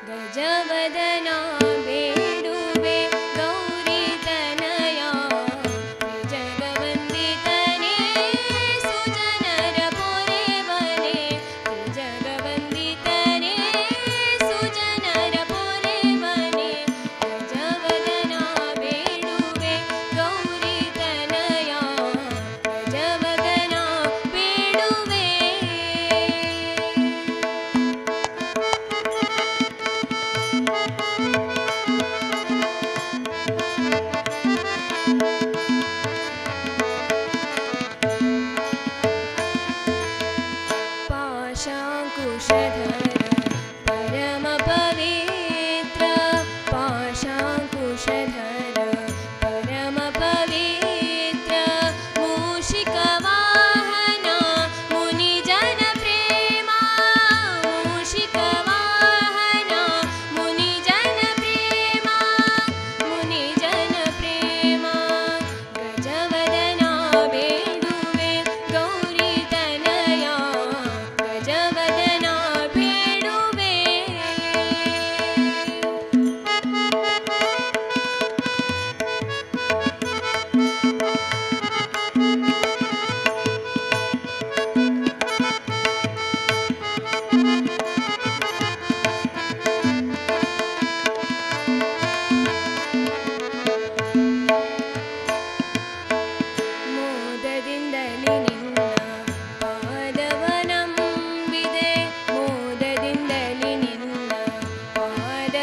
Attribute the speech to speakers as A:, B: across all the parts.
A: गजवदना बेडुवे गौरी तनया जगवन्दितने सुजनर पोरेवने जगवन्दितने सुजनर पोरेवने गजवदना बेडुवे गौरी तनया गजवदना बेडुवे पाशाङ्कुशधर परम पवित्र पाशाङ्कुशधर परम पवित्र मूषिकवाहना मुनिजन प्रेमा मूषिकवाहना मुनिजन प्रेमा गजवदना बेडुवे गौरी तनया गजवदना बेडुवे ಮೋದದಿಂದಲಿ ನಿನ್ನ ಪಾದವನಂಬಿದೆ ಮೋದದಿಂದಲಿ ನಿನ್ನ ಪಾದವನಂಬಿದೆ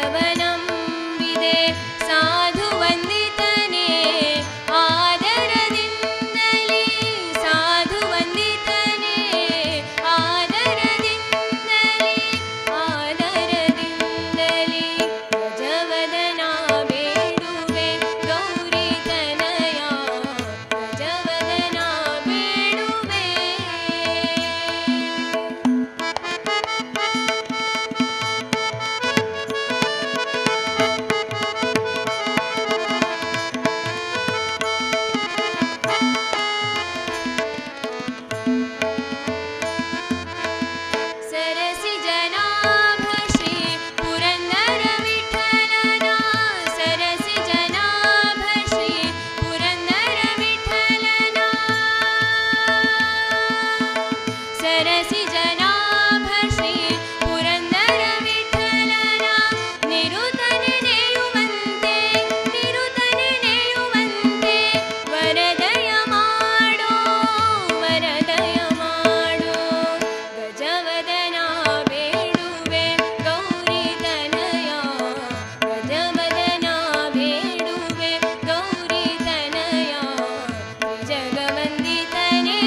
A: ಸಾಧು ವಂದಿತನೇ ಆದರದಿಂದಲಿ ಸಾಧು ವಂದಿತನೇ ಆದರದಿಂದಲಿ ಗಜವದನ ಬೇಡುವೆ ಗೌರಿ ತನಯ ಗಜವದನ ಬೇಡುವೆ ಸರಸಿ ಜನಾಭ ಶ್ರೀ ಪುರಂದರ ವಿಠಲನ ಸರಸಿ ಜನಾಭ ಶ್ರೀ ಪುರಂದರ ವಿಠಲನ ಸರಸಿ ಜನಾಭ ಶ್ರೀ ಪುರಂದರ ವಿಠಲನ ನಿರುತನೆ ನೆಯುವಂತೆ ವರದಯ ಮಾಡೋ ಗಜವದನ ಬೇಡುವೆ ಗೌರಿ ತನಯ ಗಜವದನ ಬೇಡುವೆ ಗೌರಿ ತನಯ ಜಗವಂದಿತನೇ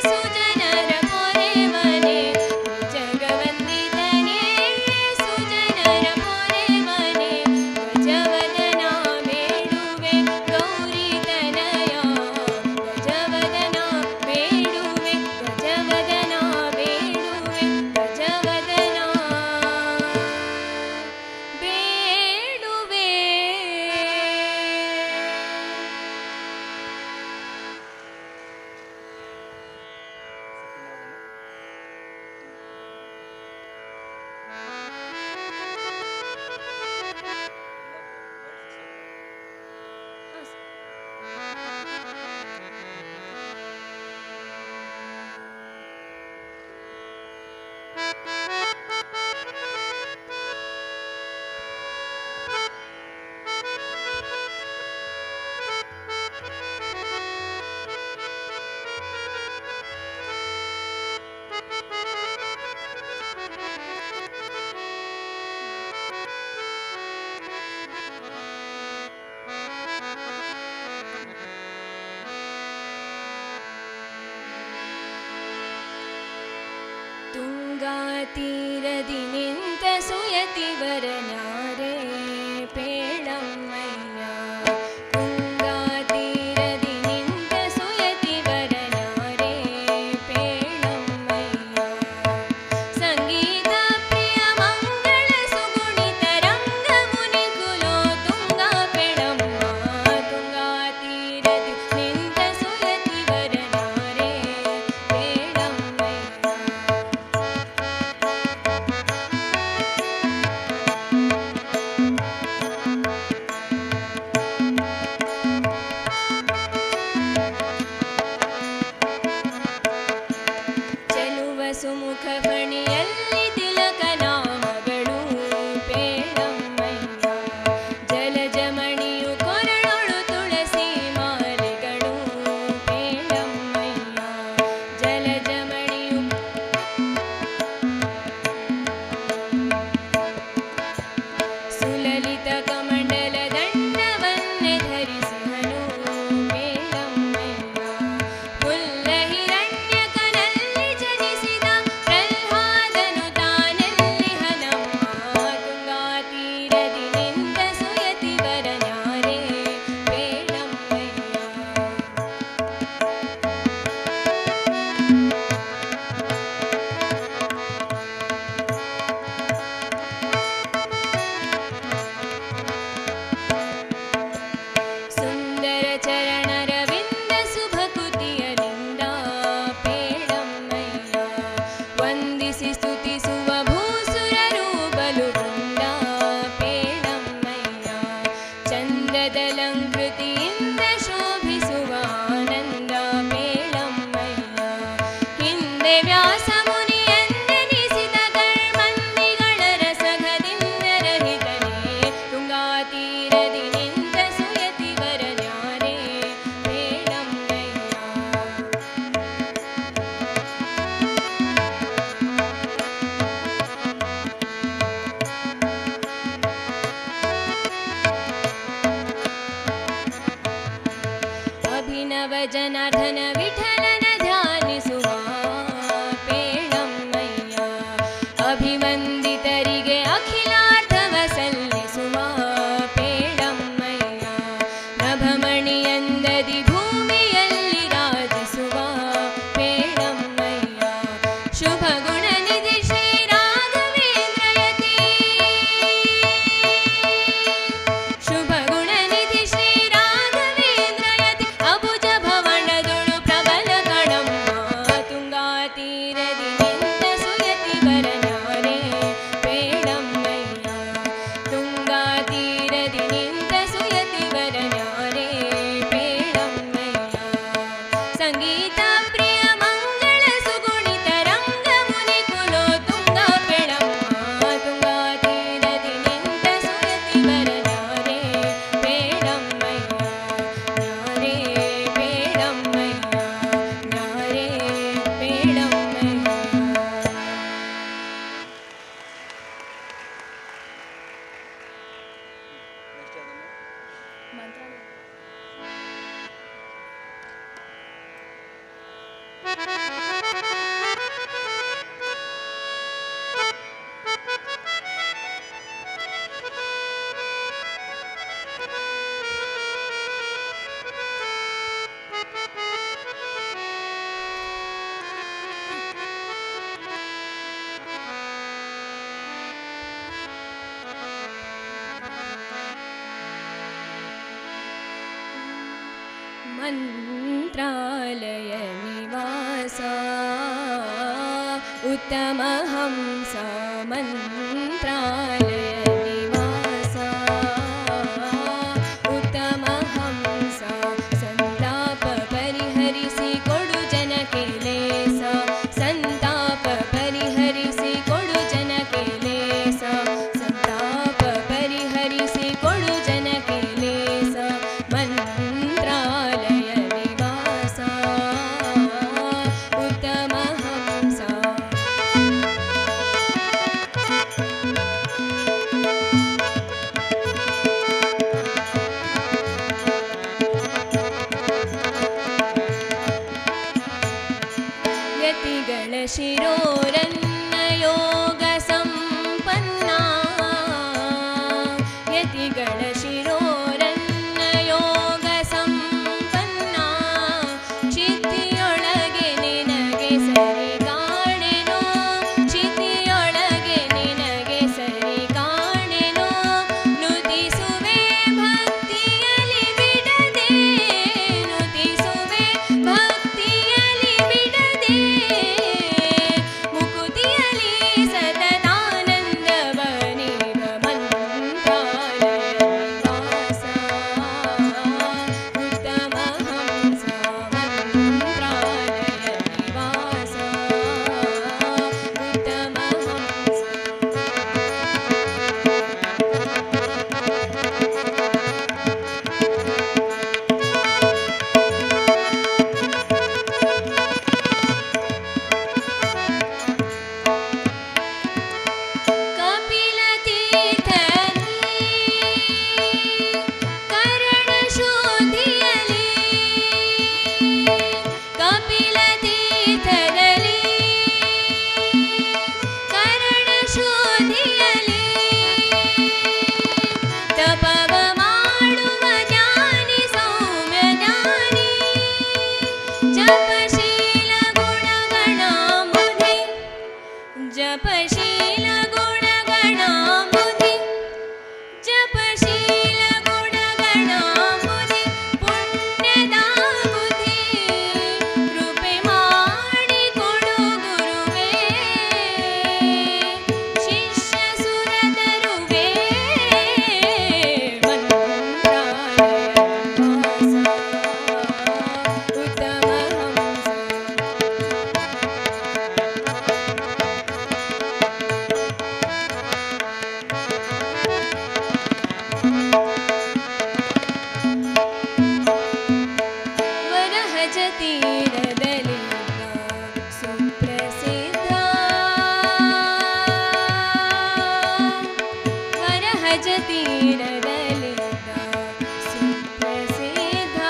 A: ಸುಜನರ ಪೊರೆವನೆ ಜಗವಂದಿತನೇ ಸುಜನರ ಪೊರೆವನೆ ಗಜವದನ ಬೇಡುವೆ ಗೌರಿ ತನಯ ಗಜವದನ ಬೇಡುವೆ ಗಜವದನ ಬೇಡುವೆ ಗಜವದನ ಬೇಡುವೆ ತುಂಗಾತೀರದಿ ನಿಂತ ಸುಯತಿವರನ್ಯಾರೇ ಪೇಳಮ್ಮಯ್ಯ ತುಂಗಾತೀರದಿ ನಿಂತ ಸುಯತಿವರನ್ಯಾರೇ ಪೇಳಮ್ಮಯ್ಯ ಸಂಗೀತ ಪ್ರಿಯ ಮಂಗಳ ಸುಗುಣಿತ ರಂಗ ಮುನಿ ಕುಲೋ ತುಂಗಾ ಪೇಳಮ್ಮ ತುಂಗಾತೀರದಿ ನಿಂತ ಸುಯತಿವರನ್ಯಾರೇ ಪೇಳಮ್ಮಯ್ಯ ಜನಾರ್ದನ ವಿಠಲನ ಧ್ಯಾನಿಸುವ ಪೇಳಮ್ಮಯ್ಯ ಅಭಿವಂದಿತರಿಗೆ ಅಖಿಲಾರ್ಥವ ಸಲ್ಲಿಸುವ ಪೇಳಮ್ಮಯ್ಯ ನಭಮಣಿಯಂದದಿ ಭೂಮಿಯಲ್ಲಿ ರಾಜಿಸುವ ಪೇಳಮ್ಮಯ್ಯ ಶುಭ ಗುಣನಿಧಿ ಶ್ರೀ ರಾಘವೇಂದ್ರಯತಿ ಶುಭ ಗುಣನಿಧಿ ಶ್ರೀ ರಾಘವೇಂದ್ರಯತಿ ಅಬುಜ ಭವನದೊಳು ಪ್ರಬಲ ಕಣಮ್ಮ ತುಂಗಾ ತೀರದಿ ನಿಂತ ಸುಯತಿ ಬರನಾರೆ ಪೇಳಮ್ಮಯ್ಯ ತುಂಗಾ ತೀರದಿ ನಿಂತ ಸುಯತಿ ಬರನಾರೆ ಪೇಳಮ್ಮಯ್ಯ ಸಂಗೀತ ಪ್ರಿಯ ಮಂಗಳ ಸುಗುಣಿತ ರಂಗ ಮುನಿ ಕುಲೋ ತುಂಗಾ ಪೇಳಮ್ಮ ತುಂಗಾ ತೀರದಿ ನಿಂತ ಸುಯತಿ ಬರನಾರೆ ಪೇಳಮ್ಮಯ್ಯ ನಾರೇ ಪೇಳಮ್ಮಯ್ಯ ನಾರೇ ಪೇಳಮ್ಮಯ್ಯ. ಮಂತ್ರಾಲಯ ನಿವಾಸ ಉತ್ತಮ ಹಂಸ ಮಂತ್ರಾಲಯ ನಿವಾಸ ಉತ್ತಮ ಹಂಸ ಸಂತಾಪ ಪರಿಹರಿಸಿ ಕೊಡು ಜನಕ್ಕೆ ಲೇಸ ಸಂತಾಪ ಪರಿಹರಿಸಿ ಕೊಡು ಜನಕ್ಕೆ ಲೇಸ ಸಂತಾಪ ಪರಿಹರಿಸಿ ಕೊಡು ಜನಕ್ಕೆ ಲೇಸ ಮಂತ್ರಾಲಯ ನಿವಾಸ ಉತ್ತಮ ಹಂಸ ಯತಿಗಳ ಶಿರೋರನ್ನ ಯೋಗ ಸಂಪನ್ನ ಯತಿಗಳ ಶಿರೋರನ್ನ ಯೋಗ ಸಂಪನ್ನ ಚಿತ್ತಿಯೊಳಗೆ ನಿನಗೆ ಸರಿ ಕಾಣೆನೋ ಚಿತ್ತಿಯೊಳಗೆ ನಿನಗೆ ಸರಿ ಕಾಣೆನೋ ನುತಿಸುವೆ ಭಕ್ತಿಯಲಿ ಬಿಡದೆ ನುತಿಸುವೆ ಭಕ್ತಿಯಲಿ ಬಿಡದೆ ಮುಕುತಿಯಲಿ ಸತತಾನಂದ ಬನಿವ ಮಂತ್ರಾಲಯ ನಿವಾಸ ಉತ್ತಮ ಹಂಸ ಮಂತ್ರಾಲಯ ನಿವಾಸ ಉತ್ತಮ ಹಂಸ. ಕಪಿಲ ತೀರ್ಥಲಿ ಕರಣ ಶೋಧಿಯಲಿ ಕಪಿಲ ತೀರ್ಥದಲ್ಲಿ ಕರಣ ಶೋಧಿಯಲಿ ತಪವ ಮಾಡುವ ಜ್ಞಾನಿ ಸೌಮ್ಯ ಜ್ಞಾನಿ ಜಪಶೀಲ ಗುಣಗಣಾಂಬುಧಿ ಜಪಶೀಲ ಗುಣಗಣಾಂಬುಧಿ ಜಪಶೀಲ ಗುಣಗಣಾಂಬುಧಿ ಪುಣ್ಯದ ಬುದ್ಧಿ ಕೃಪೆ ಮಾಡಿ ಕೊಡು ಗುರುವೇ ಶಿಷ್ಯ ಸುರತರುವೇ ಮಂತ್ರಾಲಯ ನಿವಾಸ ಉತ್ತಮ ಹಂಸ ತೀರದಲ್ಲಿದ್ದ ಸುಪ್ರಸಿದ್ಧ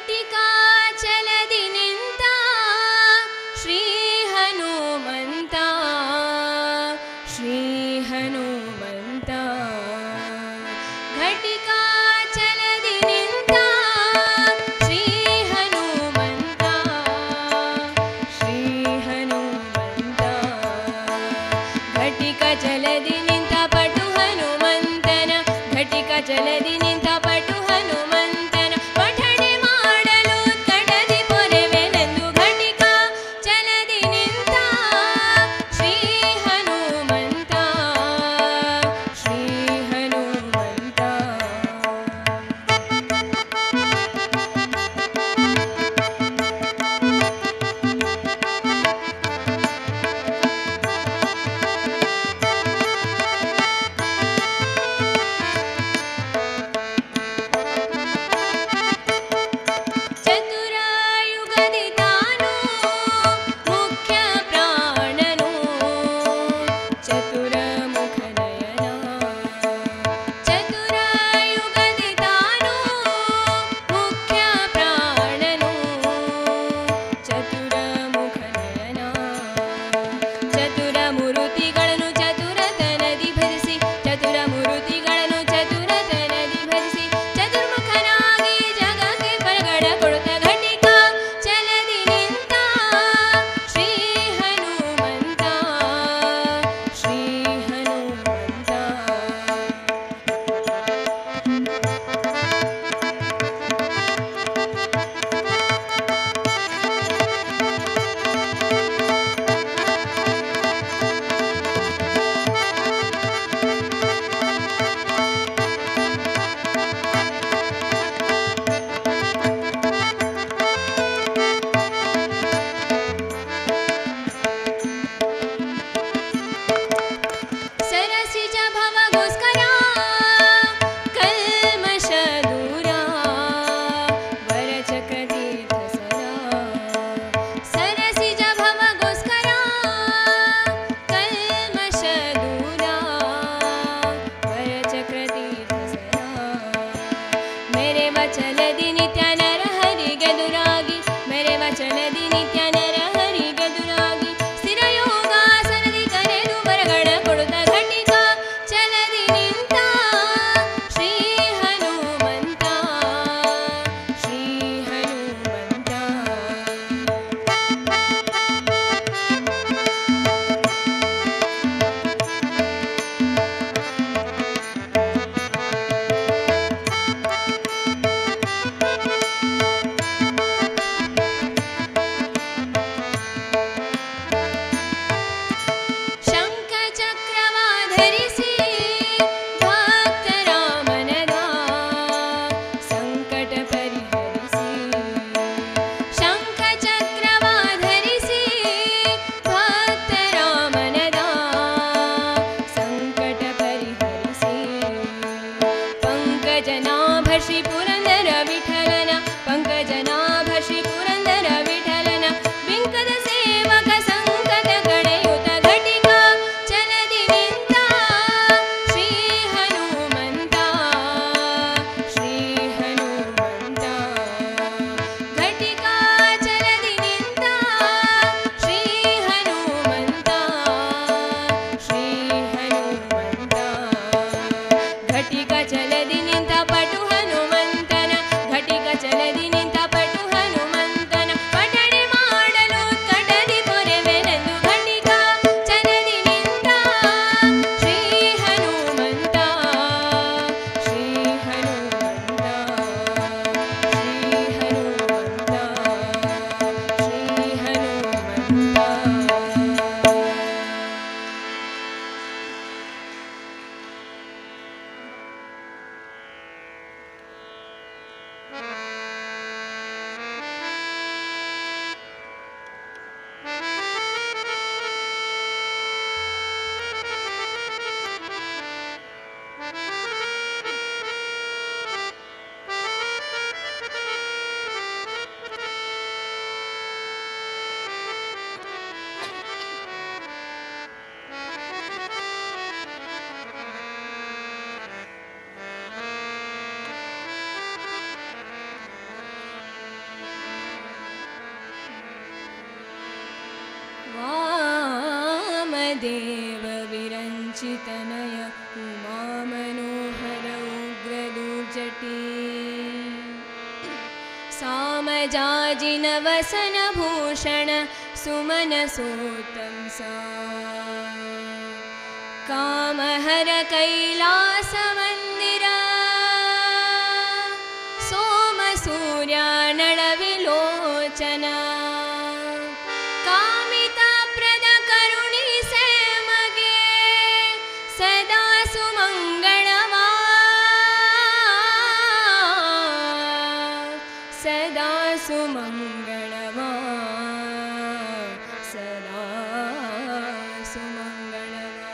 A: ಘಟಿಕಾಚಲದಿ ನಿಂತ ಶ್ರೀ ಹನುಮಂತ ಶ್ರೀ ಹನುಮಂತ ಘಟಿಕಾಚಲದಿ ನಿಂತ ಶ್ರೀ ಹನುಮಂತ ಶ್ರೀ ಹನುಮಂತ ಘಟಿಕ ಜಲದಿ ನಿಂತ ಪಟು ಹನುಮಂತನ ಘಟಿಕ ಜಲದಿ ನಿಂತ ಪಟು ಹನುಮಂತನ ಪಠಣೆ ಮಾಡಲು ಕಡದಿ ಪೊರೆವೆನೆಂದು ಘಟಿಕ ಜಲದಿ ನಿಂತ ಶ್ರೀ ಹನುಮಂತ ಶ್ರೀ ಹನುಮಂತ देव विरञ्चितनय उमामनोहर उग्रदुर्जटी सामजाजिनवसनभूषण सुमनसोत्तंसा कामहर कैलासमन्दिरा सोमसूर्यानळविलोचना कामिताप्रद करुणिसे मगे सदा सुमङ्गलमा सदा सुमङ्गलमा सदा सुमङ्गलमा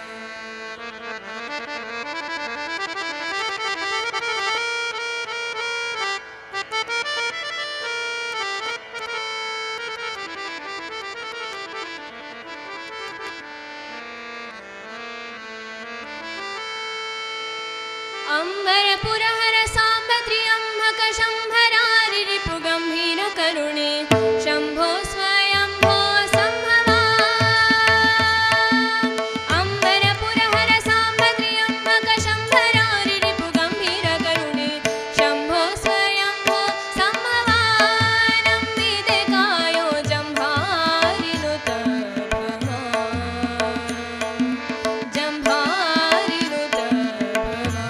A: अम्बरपुरहर साम्ब त्र्यम्बक शम्भरारि रिपुगम्भीर करुणे शम्भो स्वयम्भो सम्भवा अम्बरपुरहर साम्ब त्र्यम्बक शम्भरारि रिपुगम्भीर करुणे शम्भो स्वयम्भो सम्भवा नम्बिते कायो जम्भारिनुत भवा जम्भारिनुत भवा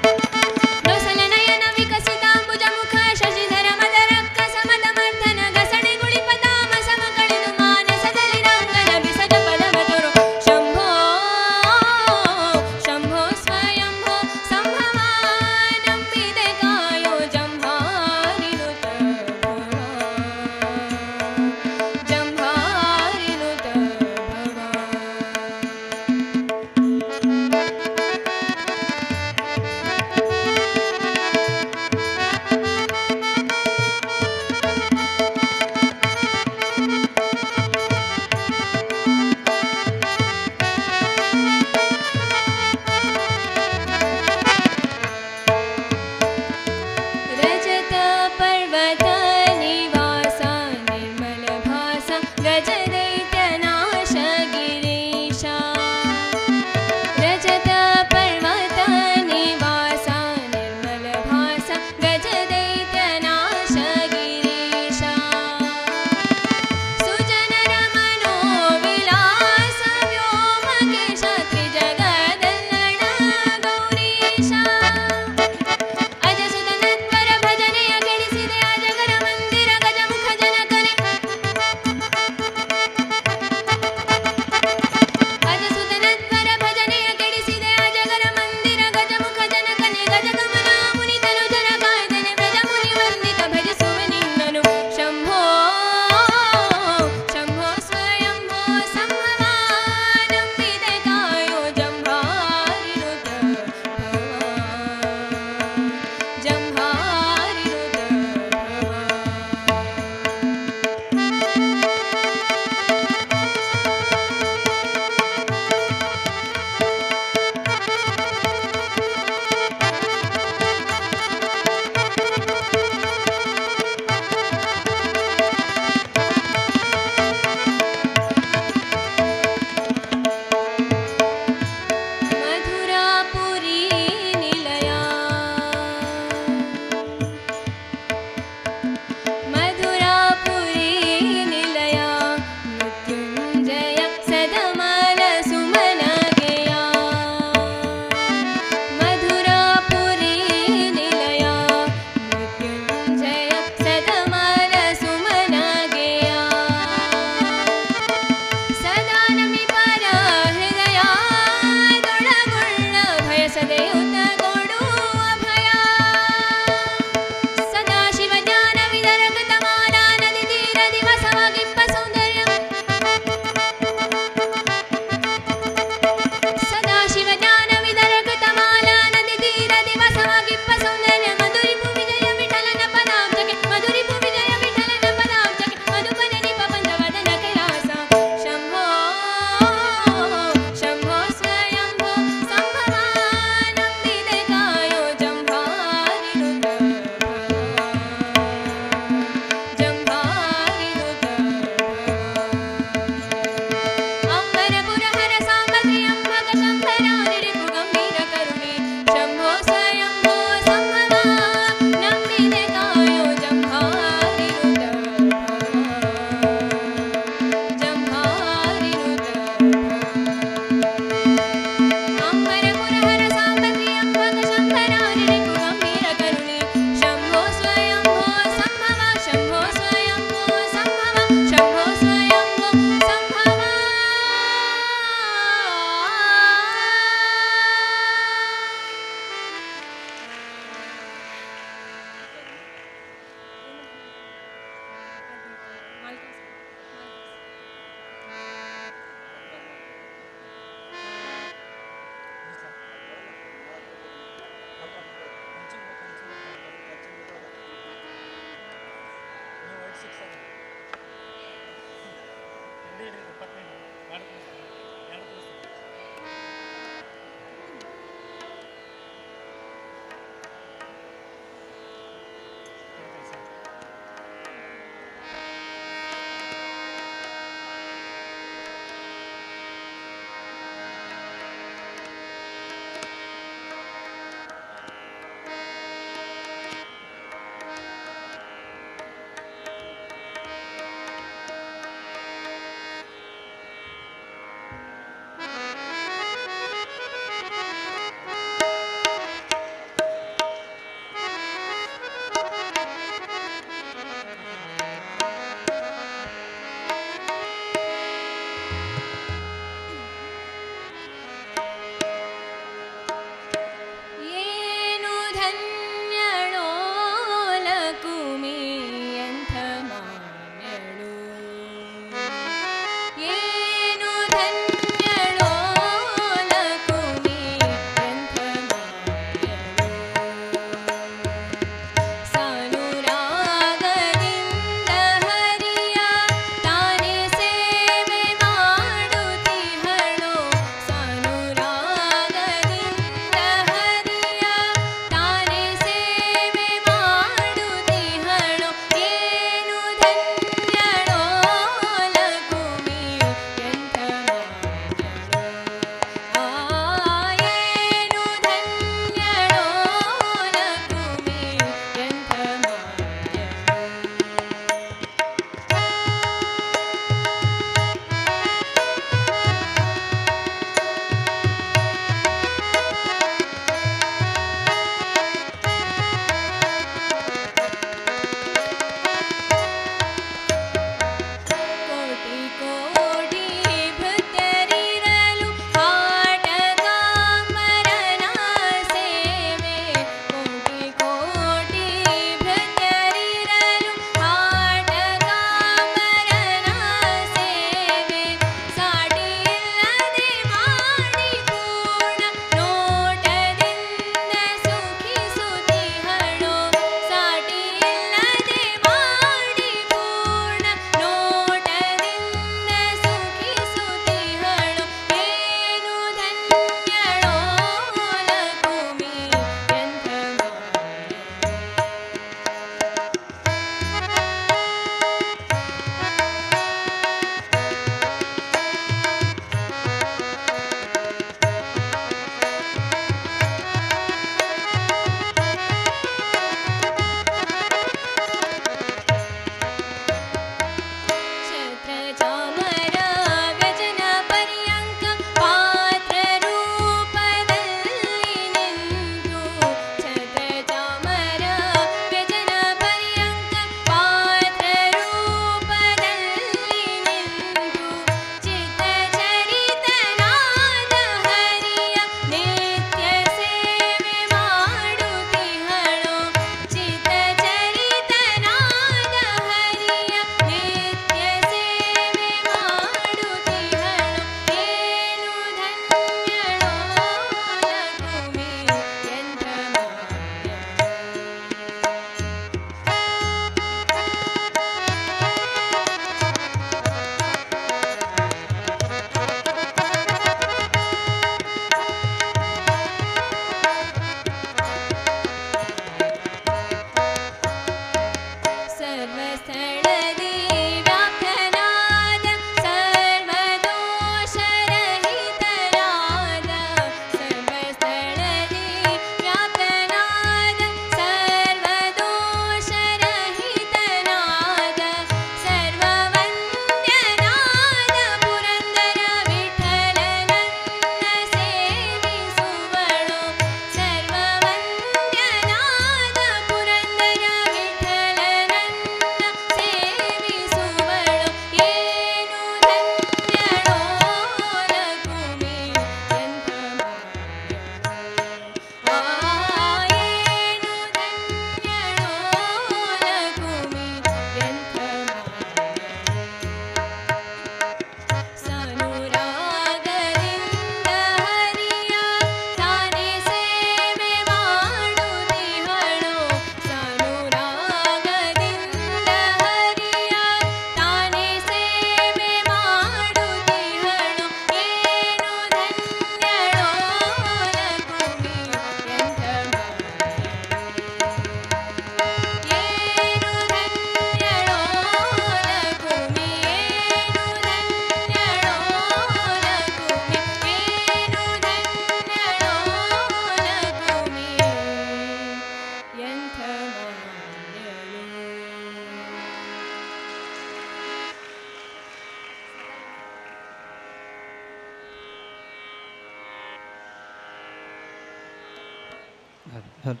A: ಭಜೆ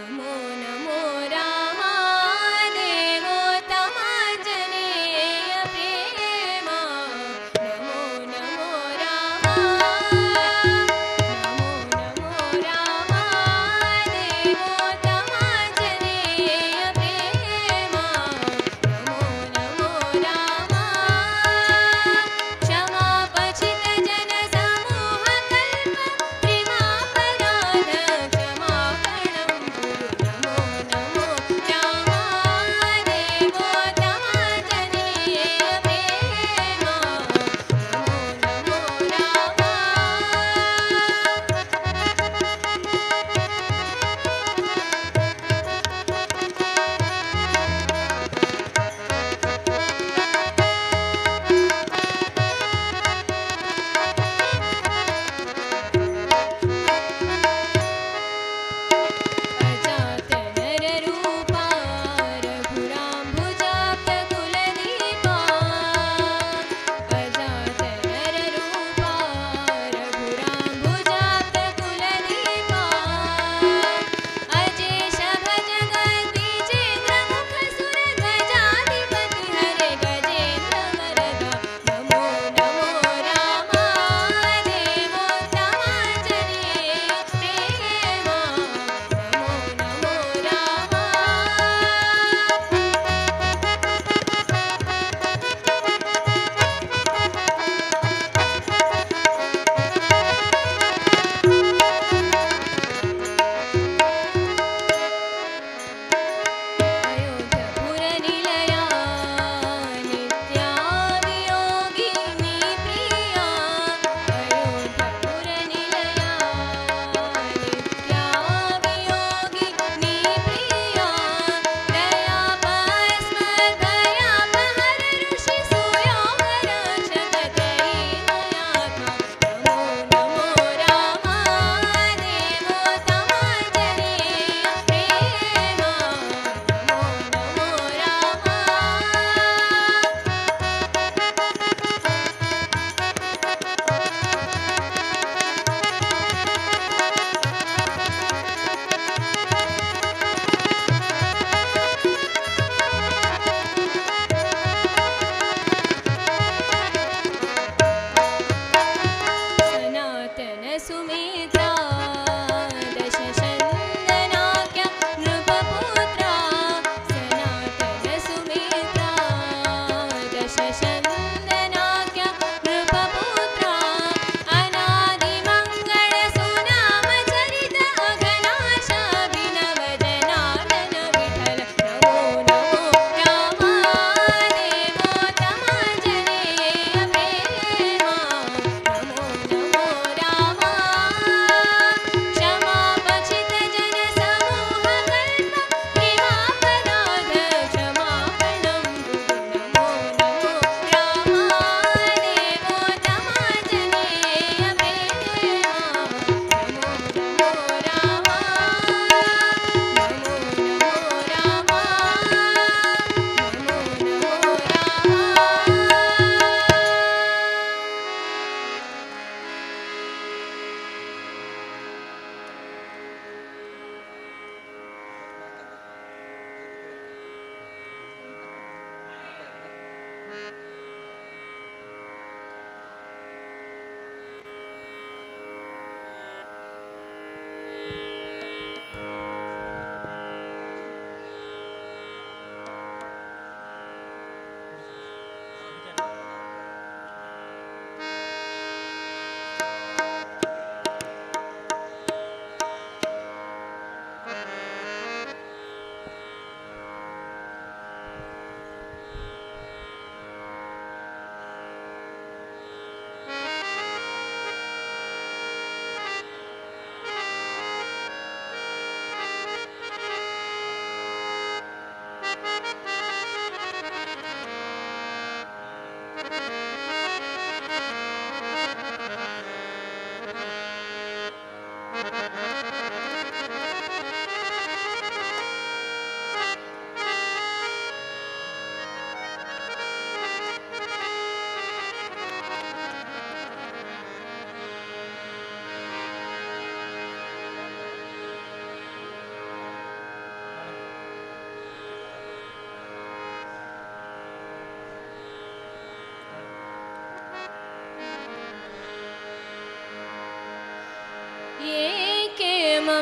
A: नमो नमो रामा देवोत्तमाञ्जनेय प्रेमा नमो नमो रामा नमो नमो रामा देवोत्तमाञ्जनेय प्रेमा नमो नमो रामा क्षमापचित जन समूह कल्प प्रेमापराध क्षमापणं कुरु नमो नमो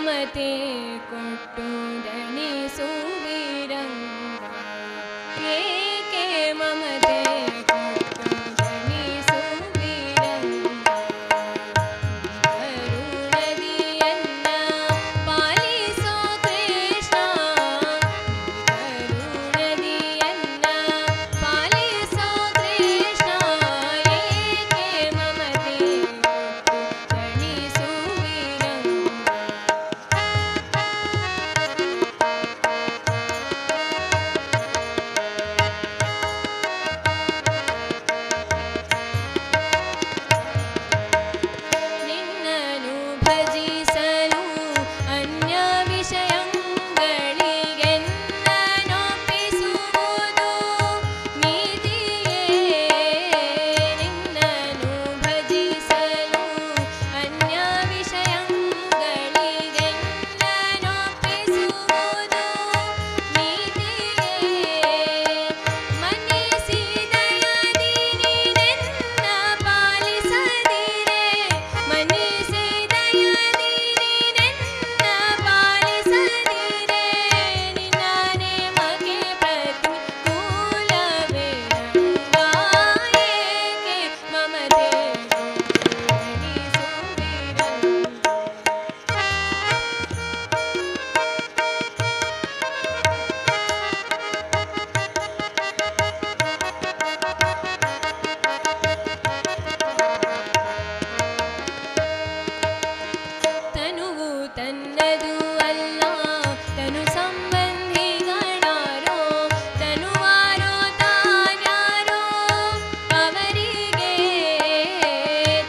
A: ಮಮತೆ ಕೊಟ್ಟು ದಣಿಸುವಿರಂಗ ಏಕೆ ಮಮತೆ ಕೊಟ್ಟು ದಣಿಸುವಿರಂಗ ಕರುಣದಿಯನ್ನ ಪಾಲಿಸೋ ಕೃಷ್ಣ ಕರುಣದಿಯನ್ನ ಪಾಲಿಸೋ ಕೃಷ್ಣ ಏಕೆ ಮಮತೆ ಕೊಟ್ಟು ದಣಿಸುವಿರಂಗ ನಿನ್ನನು ಭಜಿಸಲು ಅನ್ಯ ವಿಷಯಗಳಿಗೆನ್ನನೊಪ್ಪಿಸುವುದು ನೀತಿಯೇ ನಿನ್ನನು ಭಜಿಸಲು ಅನ್ಯ ವಿಷಯಗಳಿಗೆನ್ನನೊಪ್ಪಿಸುವುದು ನೀತಿಯೇ ಮನ್ನಿಸಿದಯದಿ ನೀನೆನ್ನ ಪಾಲಿಸದಿರೆ ಮನ್ನಿಸಿದಯದಿ ನೀನೆನ್ನ ಪಾಲಿಸದಿರೆ ನಿನ್ನನೆ ಮಗೆ ಪ್ರತಿಕೂಲವೇ ರಂಗ ಏಕೆ ಮಮತೆ ಕೊಟ್ಟು ದಣಿಸುವಿರಂಗ ತನುವು ತನ್ನದು ಅಲ್ಲ ತನು ಸಂಬಂಧಿಗಳಾರೋ ತನುವಾರೋ ತಾನ್ಯಾರೋ ಅವರಿಗೆ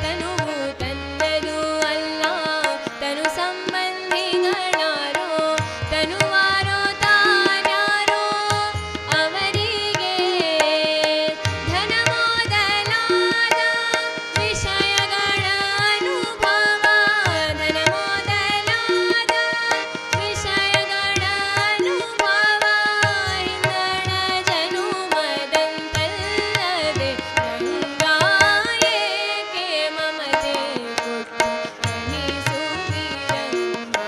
A: ತನುವು ತನ್ನದು ಅಲ್ಲ ತನು ಸಂಬಂಧಿಗಳಾರೋ ತನುವಾರೋ ತಾನ್ಯಾರೋ ಅವರಿಗೆ ಧನ ಮೊದಲಾದ ವಿಷಯಗಳ ಅನುಭವ ಧನ ಮೊದಲಾದ ವಿಷಯಗಳ ಅನುಭವ ಹಿಂದಣ ಜನುಮದಂತಲ್ಲದೆ ರಂಗ ಏಕೆ ಮಮತೆ ಕೊಟ್ಟು ದಣಿಸುವಿರಂಗ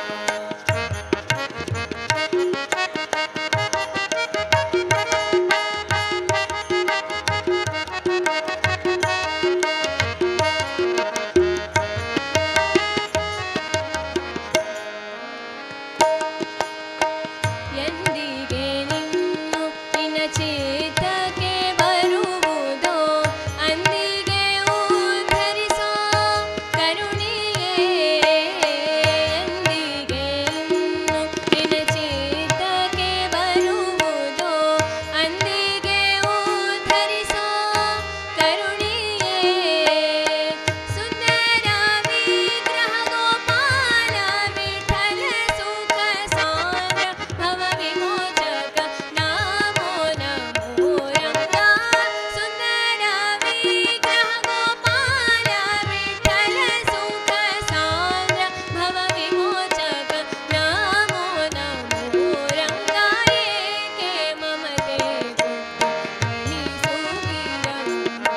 A: ಎಂದಿಗೆ ನಿನ್ನು ನಿನ್ನ ಚಿತ್ತಕ್ಕೆ ಬರುವುದೋ ಅಂದಿಗೆ ಉದ್ಧರಿಸೋ ಕರುಣಿಯೇ ಎಂದಿಗೆ ನಿನ್ನು ನಿನ್ನ ಚಿತ್ತಕ್ಕೆ ಬರುವುದೋ ಅಂದಿಗೆ ಉದ್ಧರಿಸೋ ಕರುಣಿಯೇ ಸುಂದರ ವಿಗ್ರಹ ಗೋಪಾಲ ವಿಠಲ ಸುಖ ಸಾಂದ್ರ ಭವ ವಿಮೋಚಕ ನಮೋ ನಮೋ ರಂಗ ಸುಂದರ ವಿಗ್ರಹ ಗೋಪಾಲ ವಿಠಲ ಸುಖ ಸಾಂದ್ರ ಭವ ವಿಮೋಚಕ ನಮೋ ನಮೋ ರಂಗ ಏಕೆ ಮಮತೆ ಕೊಟ್ಟು ದಣಿಸುವಿರಂಗ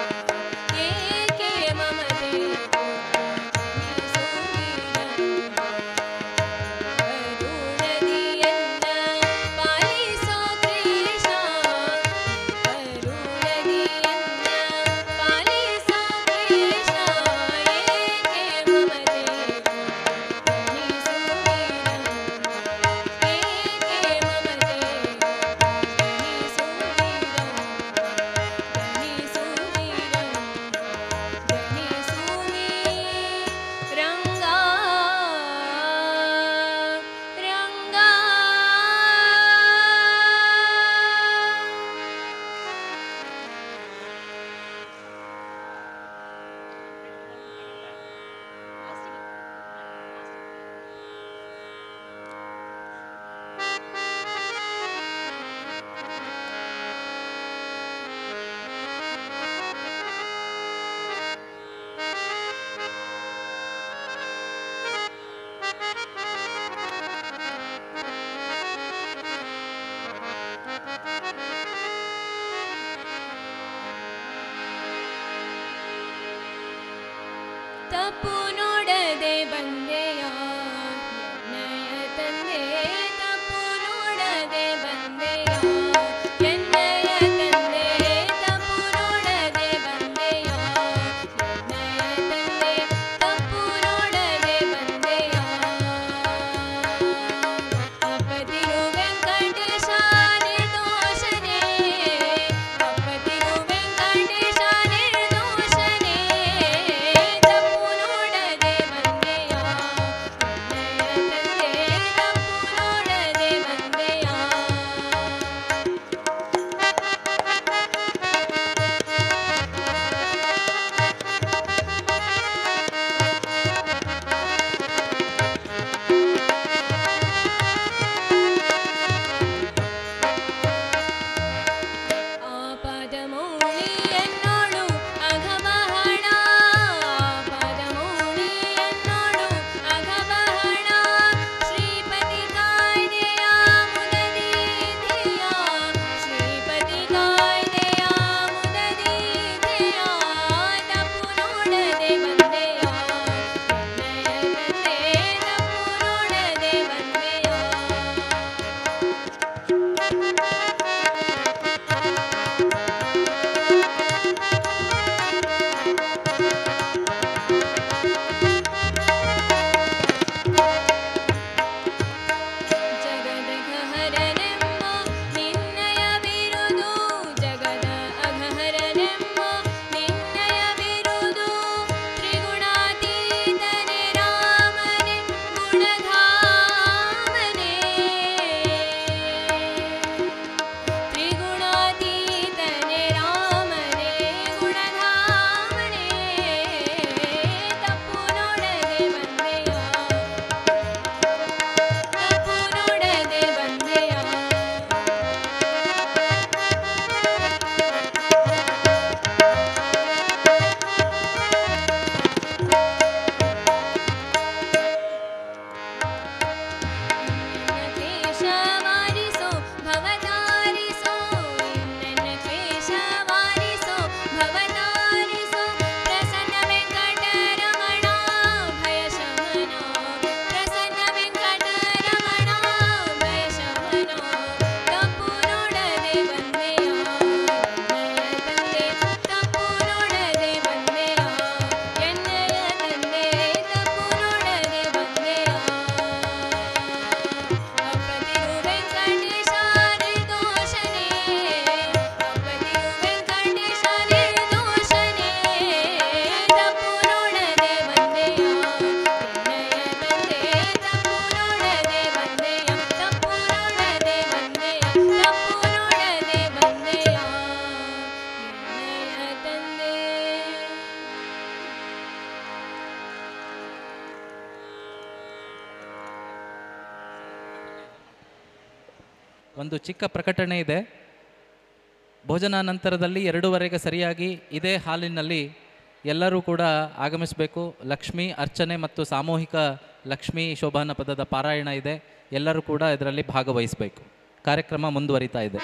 A: ಏಕೆ ಮಮತೆ ಕೊಟ್ಟು ದಣಿಸುವಿರಂಗ ಕರುಣದಿಯನ್ನ ಪಾಲಿಸೋ ಕೃಷ್ಣ ಕರುಣದಿಯನ್ನ ಪಾಲಿಸೋ ಕೃಷ್ಣ ಏಕೆ ಮಮತೆ ಕೊಟ್ಟು ದಣಿಸುವಿರಂಗ ಏಕೆ ಮಮತೆ ಕೊಟ್ಟು ದಣಿಸುವಿರಂಗ ರಂಗ ತಪ್ಪು ನೋಡದೆ ಬಂದೆಯ
B: ಒಂದು ಚಿಕ್ಕ ಪ್ರಕಟಣೆ ಇದೆ. ಭೋಜನಾನಂತರದಲ್ಲಿ 2:30ಗೆ ಸರಿಯಾಗಿ ಇದೇ ಹಾಲಿನಲ್ಲಿ ಎಲ್ಲರೂ ಕೂಡ ಆಗಮಿಸಬೇಕು. ಲಕ್ಷ್ಮೀ ಅರ್ಚನೆ ಮತ್ತು ಸಾಮೂಹಿಕ ಲಕ್ಷ್ಮೀ ಶೋಭಾನ ಪದದ ಪಾರಾಯಣ ಇದೆ. ಎಲ್ಲರೂ ಕೂಡ ಇದರಲ್ಲಿ ಭಾಗವಹಿಸಬೇಕು. ಕಾರ್ಯಕ್ರಮ ಮುಂದುವರಿತಾ ಇದೆ.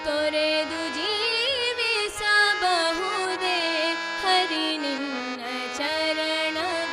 A: ತೊರೆದು ಜೀವಿಸಬಹುದೇ ಹರಿ ನಿನ್ನ ಚರಣದಲ್ಲಿ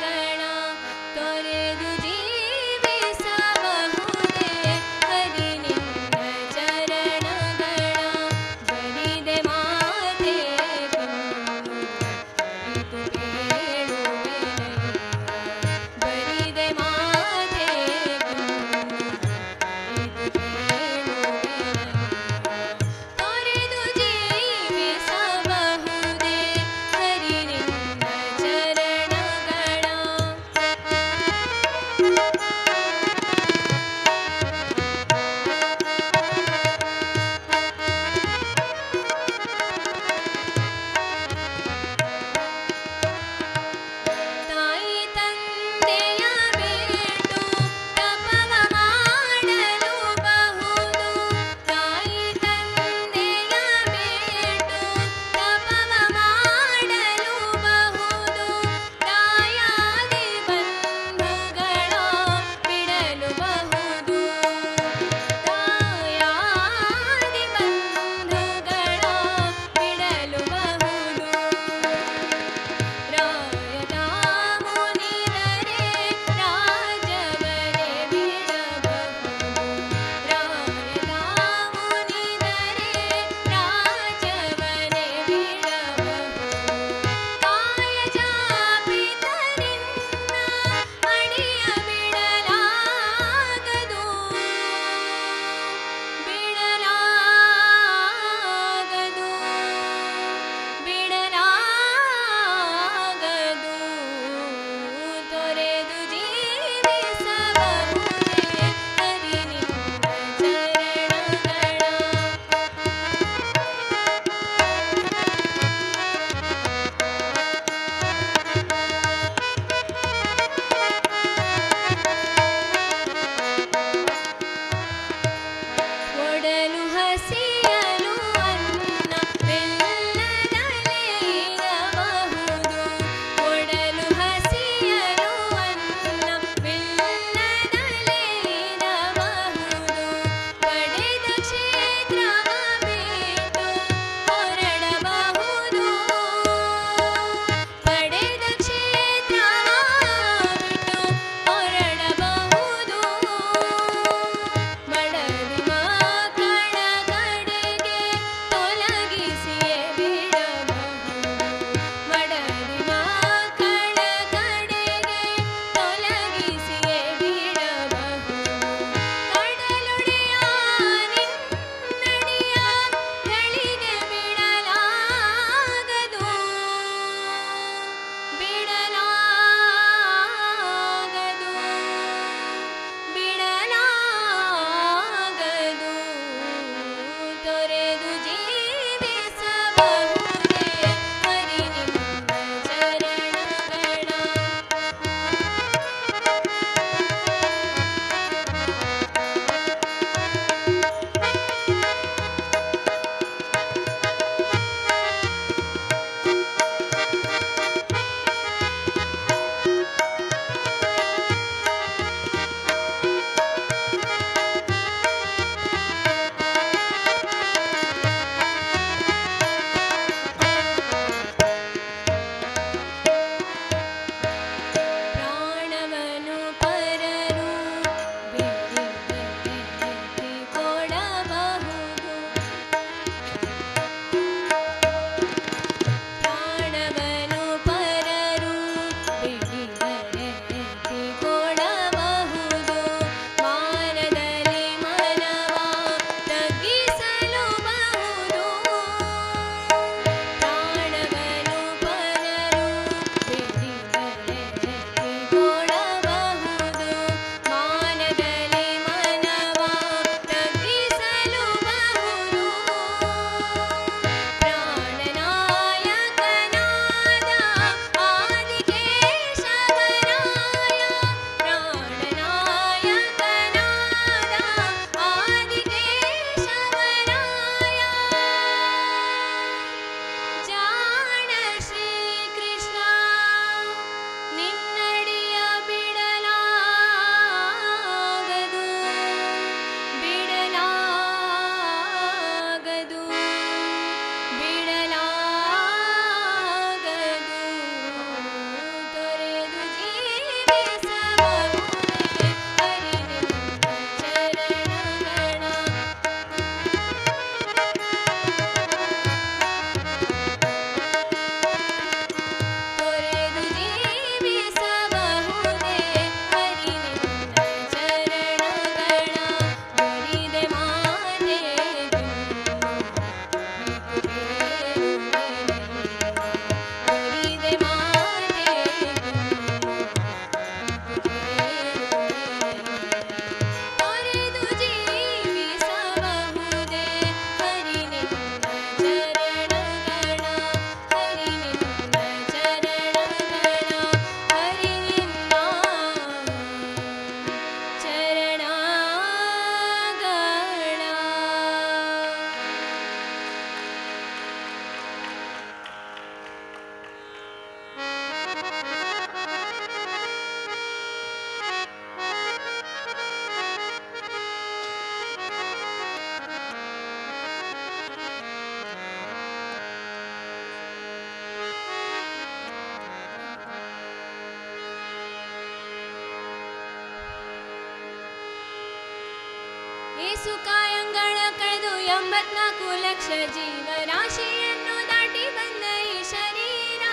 A: ಏಸುಕಾಯಂಗಳ ಕಳೆದು 84 ಲಕ್ಷ ಜೀವರಾಶಿಯನ್ನು ದಾಟಿ ಬಂದ ಈ ಶರೀರ.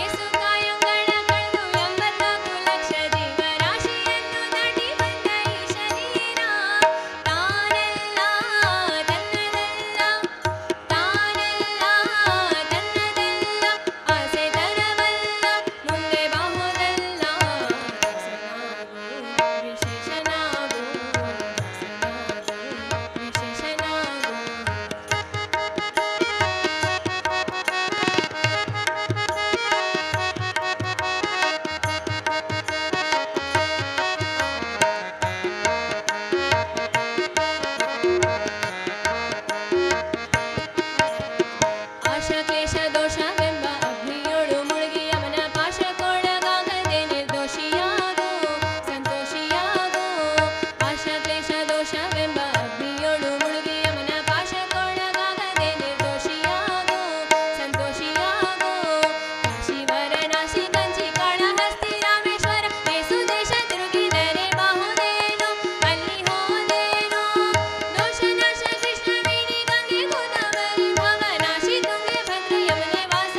A: ಏಸುಕಾಯಂಗಳ ಕಳೆದು 84 ಲಕ್ಷ ಜೀವರಾಶಿಯನ್ನು ದಾಟಿ ಬಂದ ಈ ಶರೀರ. ತಾನಲ್ಲ ತನ್ನದಲ್ಲ, ತಾನಲ್ಲ ತನ್ನದಲ್ಲ, ಆಸೆ ತರವಲ್ಲ, ಮುಂದೆ ಬಾಹುದಲ್ಲ. ವಿಶೇಷನಾಗು, ವಿಶೇಷನಾಗು. ಆಶಾ ಕ್ಲೇಶ ದೋಷವೆಂಬ ಅಗ್ನಿಯೋಳು ಮುಳುಗಿ ಅವನ ಪಾಶಕ್ಕೊಳಗಾಗದೆ ನಿರ್ದೋಷಿಯಾಗು, ಸಂತೋಷಿಯಾಗು. ಆಶಾ ಕ್ಲೇಶ ದೋಷವೆಂಬ ಅಗ್ನಿಯೋಳು ಮುಳುಗಿ ಅವನ ಪಾಶಕ್ಕೊಳಗಾಗದೆ ನಿರ್ದೋಷಿಯಾಗು, ಸಂತೋಷಿಯಾಗು. ಕಾಶಿ ವಾರಣಾಸಿ ಕಂಚಿ ಕಾಳಹಸ್ತಿ ರಾಮೇಶ್ವರ ಏಸು ದೇಶ ತಿರುಗಿದರೆ ಬಾಹುದೇನು, ಅಲ್ಲಿ ಹೋದೇನು. ದೋಷನಾಶ ಕೃಷ್ಣ ವೇಣಿ ಗಂಗೆ ಗೋದಾವರಿ ಭವನಾಶಿ ತುಂಗೆ ಭದ್ರ ಯಮುನೆ ವಾಸ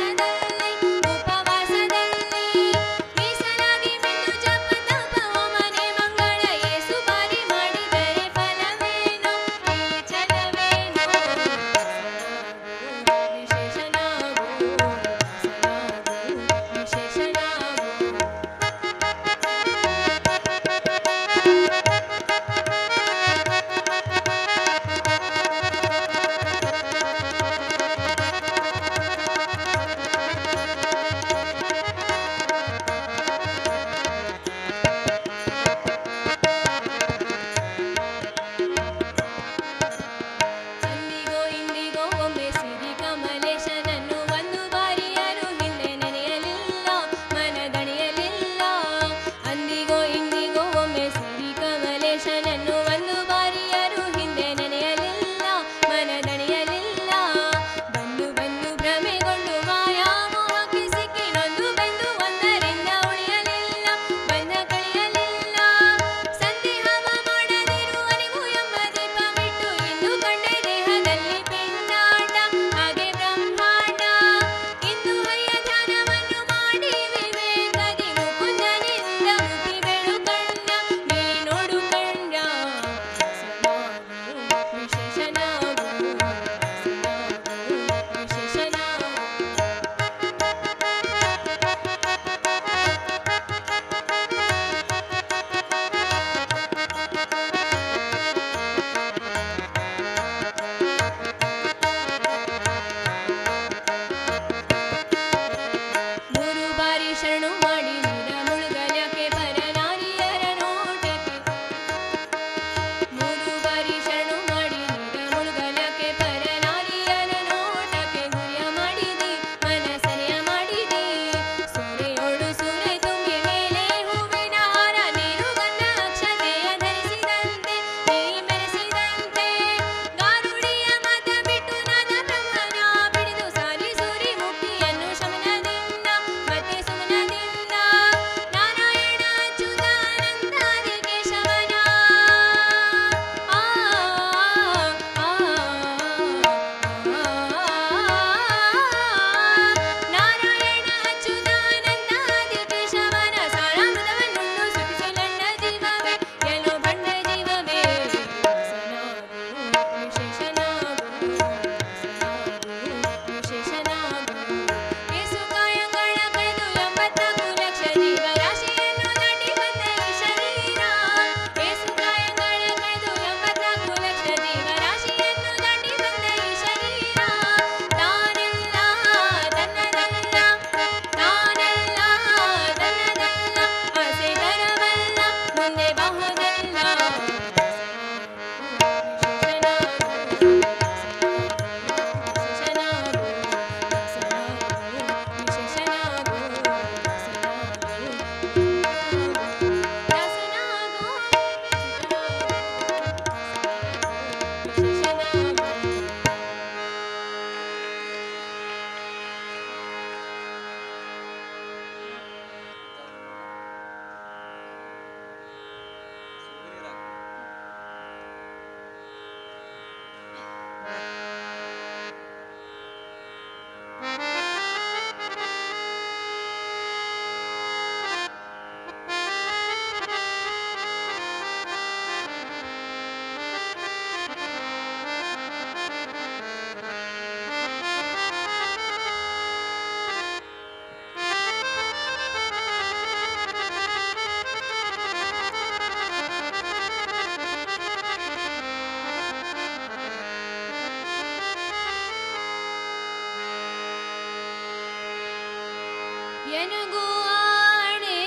A: ಎನಗೂ ಆಣೆ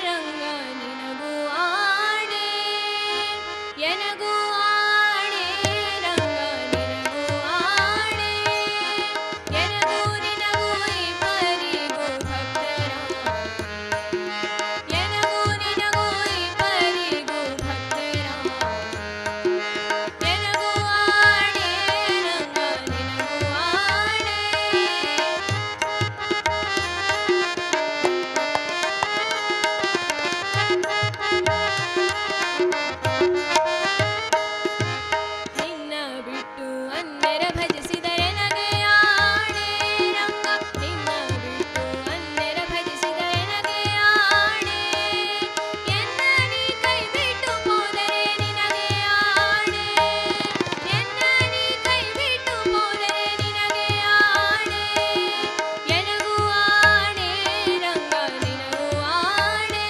A: ರಂಗ ನಿನಗೂ ಆಣೆ ಎನಗೂ ಆಣೆ ರಂಗ ನಿನಗೂ ಆಣೆ ಎನಗೂ ನಿನಗೂ ಇಬ್ಬರಿಗೂ ಭಕ್ತರ ಎನಗೂ ನಿನಗೂ ಇಬ್ಬರಿಗೂ ಭಕ್ತರ ಎನಗೂ ಆಣೆ ರಂಗ ನಿನಗೂ ಆಣೆ ನಿನ್ನ ಬಿಟ್ಟು ಅನ್ನರ ಭಜಿಸಿದರೆ ನನಗೆ ಆಣೆ ರಂಗ ನಿನ್ನ ಬಿಟ್ಟು ಅನ್ನರ ಭಜಿಸಿದರೆ ನನಗೆ ಆಣೆ ಎನ್ನ ನೀ ಕೈ ಬಿಟ್ಟು ಹೋದರೆ ನಿನಗೆ ಆಣೆ ಎನ್ನ ನೀ ಕೈ ಬಿಟ್ಟು ಹೋದರೆ ನಿನಗೆ ಆಣೆ ಎನಗೂ ಆಣೆ ರಂಗ ನಿನಗೂ ಆಣೆ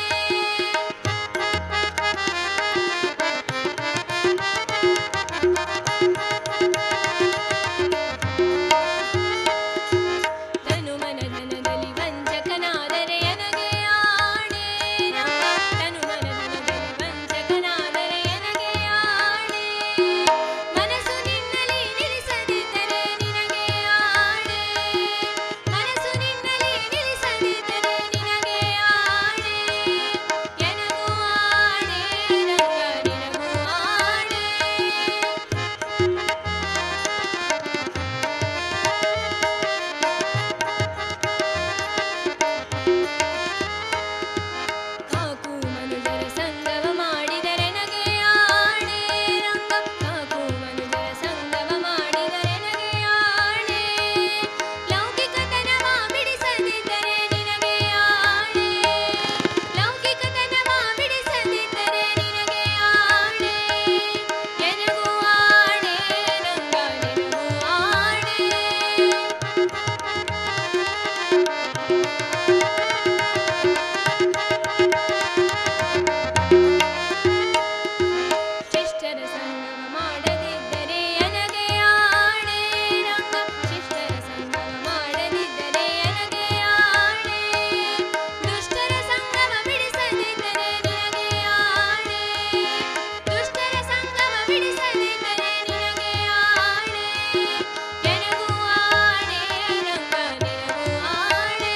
A: ತನು ಮನಧನದಲ್ಲಿ ವಂಚಕನಾದರೆ ಎನಗೆ ಆಣೆ ರಂಗ ತನು ಮನಧನದಲ್ಲಿ ವಂಚಕನಾದರೆ ಎನಗೆ ಆಣೆ ಮನಸ್ಸು ನಿನ್ನಲ್ಲಿ ನಿಲ್ಲಿಸದಿದ್ದರೆ ನಿನಗೆ ಆಣೆ ಮನಸ್ಸು ನಿನ್ನಲ್ಲಿ ನಿಲ್ಲಿಸದಿದ್ದರೆ ನಿನಗೆ ಆಣೆ ಎನಗೂ ಆಣೆ ರಂಗ ನಿನಗೂ ಆಣೆ ಕಾಕು ಮನುಜರ ಸಂಗವ ಮಾಡಿದರೆ ನನಗೆ ಆಣೆ ರಂಗ ಕಾಕು ಮನುಜರ ಸಂಗವ ಮಾಡಿದರೆ ನನಗೆ ಆಣೆ ಲೌಕಿಕತನವ ಬಿಡಿಸದಿದ್ದರೆ ನಿನಗೆ ಆಣೆ ಲೌಕಿಕತನವ ಬಿಡಿಸದಿದ್ದರೆ ನಿನಗೆ ಆಣೆ ಎನಗೂ ಆಣೆ ರಂಗ ನಿನಗೂ ಆಣೆ ಶಿಷ್ಟರ ಸಂಗಮ ಮಾಡದಿದ್ದರೆ ನನಗೆ ಆಣೆ ರಂಗ ಶಿಷ್ಟರ ಸಂಗಮ ಮಾಡದಿದ್ದರೆ ನನಗೆ ಆಣೆ ದುಷ್ಟರ ಸಂಗಮ ಬಿಡಿಸದಿದ್ದರೆ ನಿನಗೆ ಆಣೆ ದುಷ್ಟರ ಸಂಗಮ ಬಿಡಿಸದಿದ್ದರೆ ನಿನಗೆ ಆಣೆ ಎನಗೂ ಆಣೆ ರಂಗ ನಿನಗೂ ಆಣೆ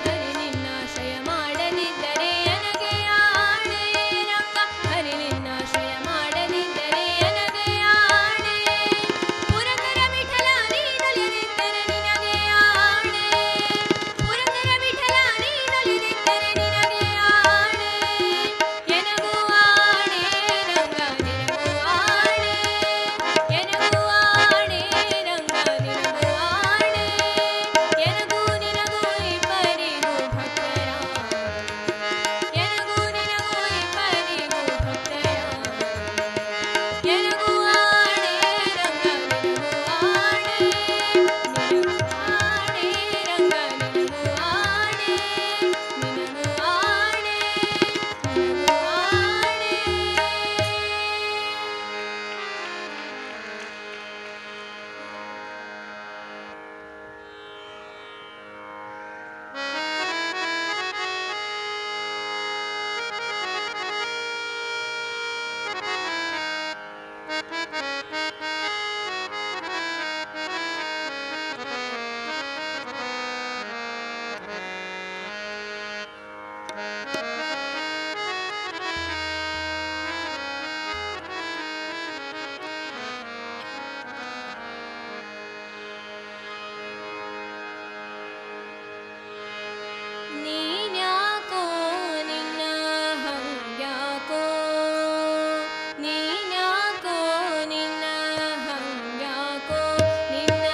A: ಹರಿ ನಿನ್ನಾಶ್ರಯ ಮಾಡದಿದ್ದರೆ ನನಗೆ ಆಣೆ ರಂಗ ಹರಿ ನಿನ್ನಾಶ್ರಯ ಮಾಡದಿದ್ದರೆ ನನಗೆ ಆಣೆ ಪುರಂದರ ವಿಠಲ ನೀನೊಲಿದಿದ್ದರೆ ನಿನಗೆ ಆಣೆ ಪುರಂದರ ವಿಠಲ ನೀನೊಲಿದಿದ್ದರೆ ನಿನಗೆ ಆಣೆ ಎನಗೂ ಆಣೆ ರಂಗ ನಿನಗೂ ಆಣೆ ಎನಗೂ ಆಣೆ ರಂಗ ನಿನಗೂ ಆಣೆ ಎನಗೂ ನಿನಗೂ ಇಬ್ಬರಿಗೂ ಭಕ್ತರ ಎನಗೂ ನಿನಗೂ ಇಬ್ಬರಿಗೂ ಭಕ್ತರ ಎನಗೂ ಆಣೆ ರಂಗ ನಿನಗೂ ಆಣೆ ನಿನಗೂ ಆಣೆ ರಂಗ ನಿನಗೂ ಆಣೆ ನಿನಗೂ ಆಣೆ ನಿನಗೂ ಆಣೆ ನೀನ್ಯಾಕೋ ನಿನ್ನ ಹಂಗ್ಯಾಕೋ ನೀನ್ಯಾಕೋ ನಿನ್ನ ಹಂಗ್ಯಾಕೋ ನಿನ್ನ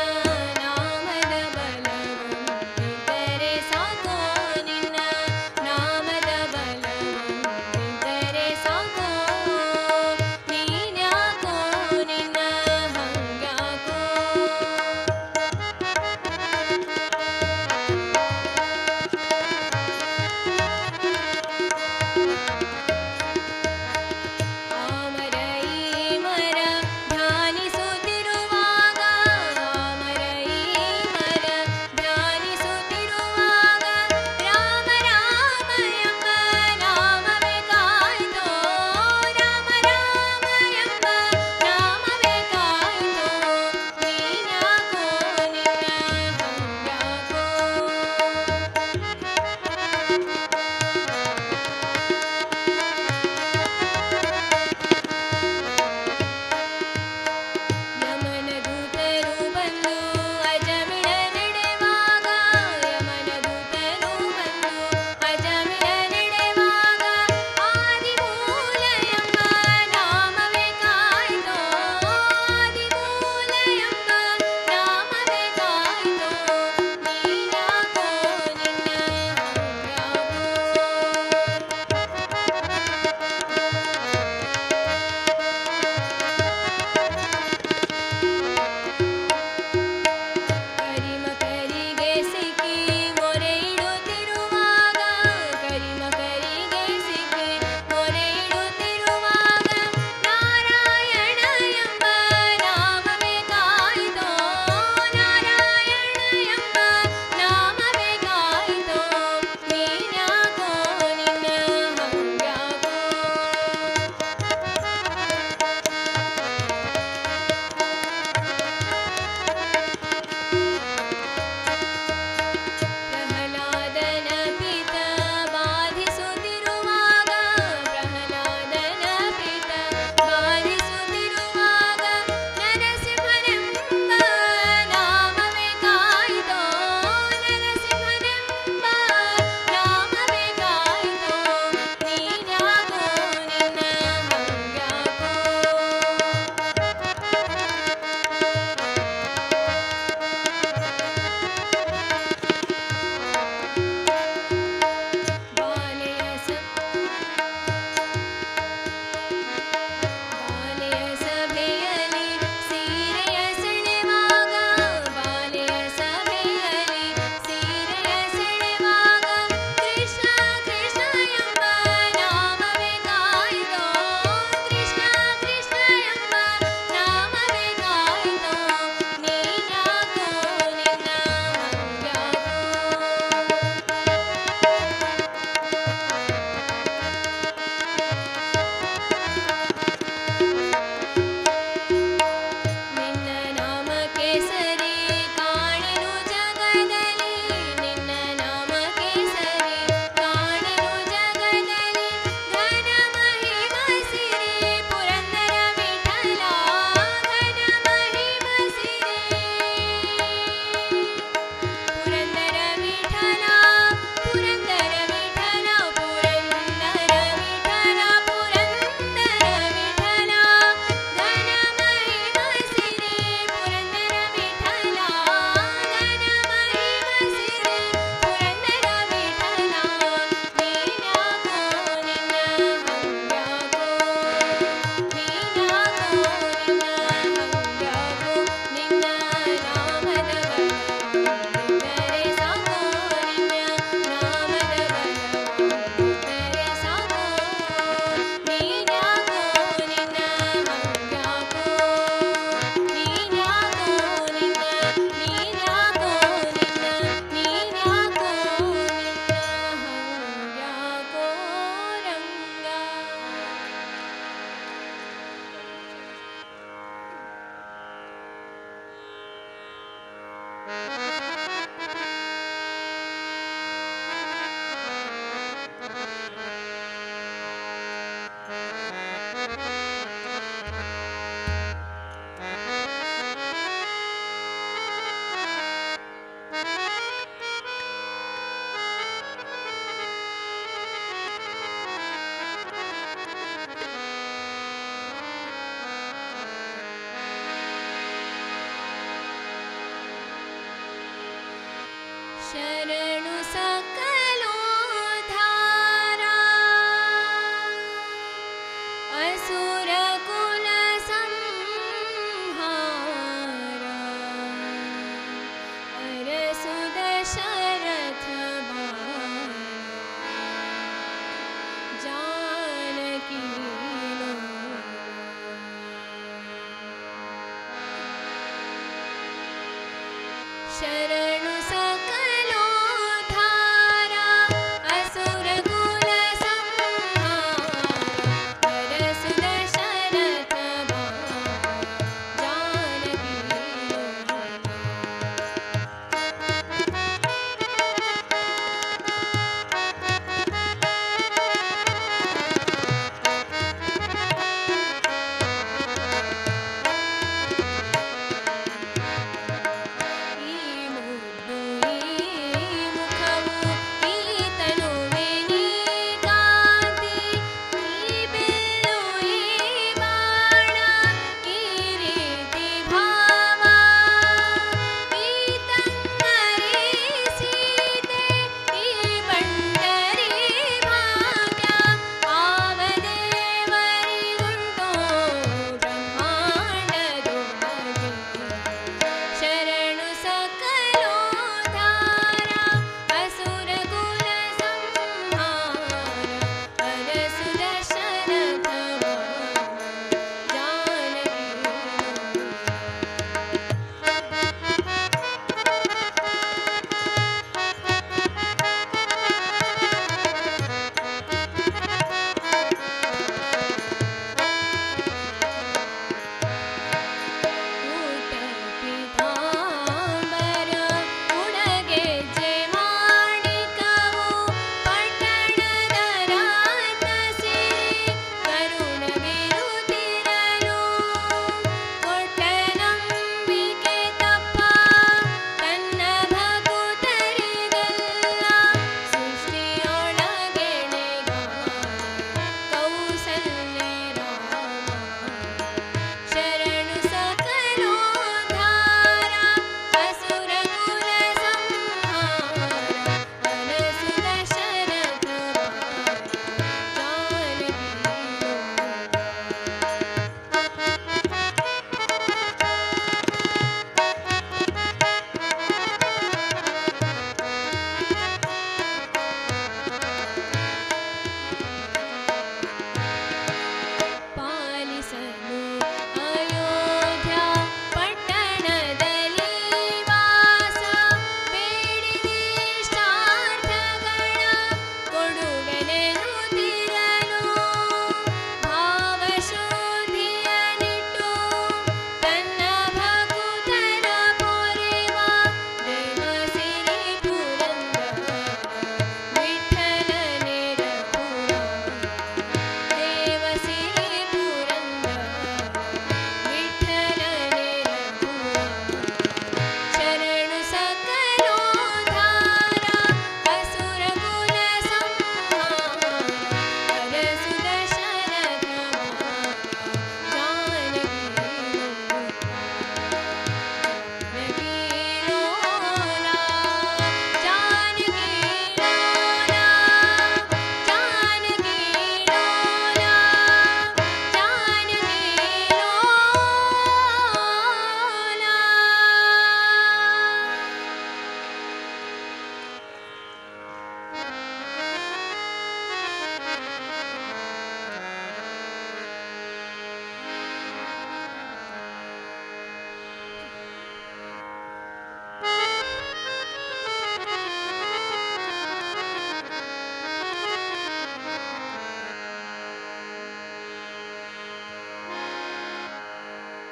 A: ನಾಮದ ಬಲವಂತಿದ್ದರೆ ಸಾಕೋ ನಿನ್ನ ನಾಮದ ಬಲವಂತಿದ್ದರೆ ಸಾಕೋ ನೀನ್ಯಾಕೋ ನಿನ್ನ ಹಂಗ್ಯಾಕೋ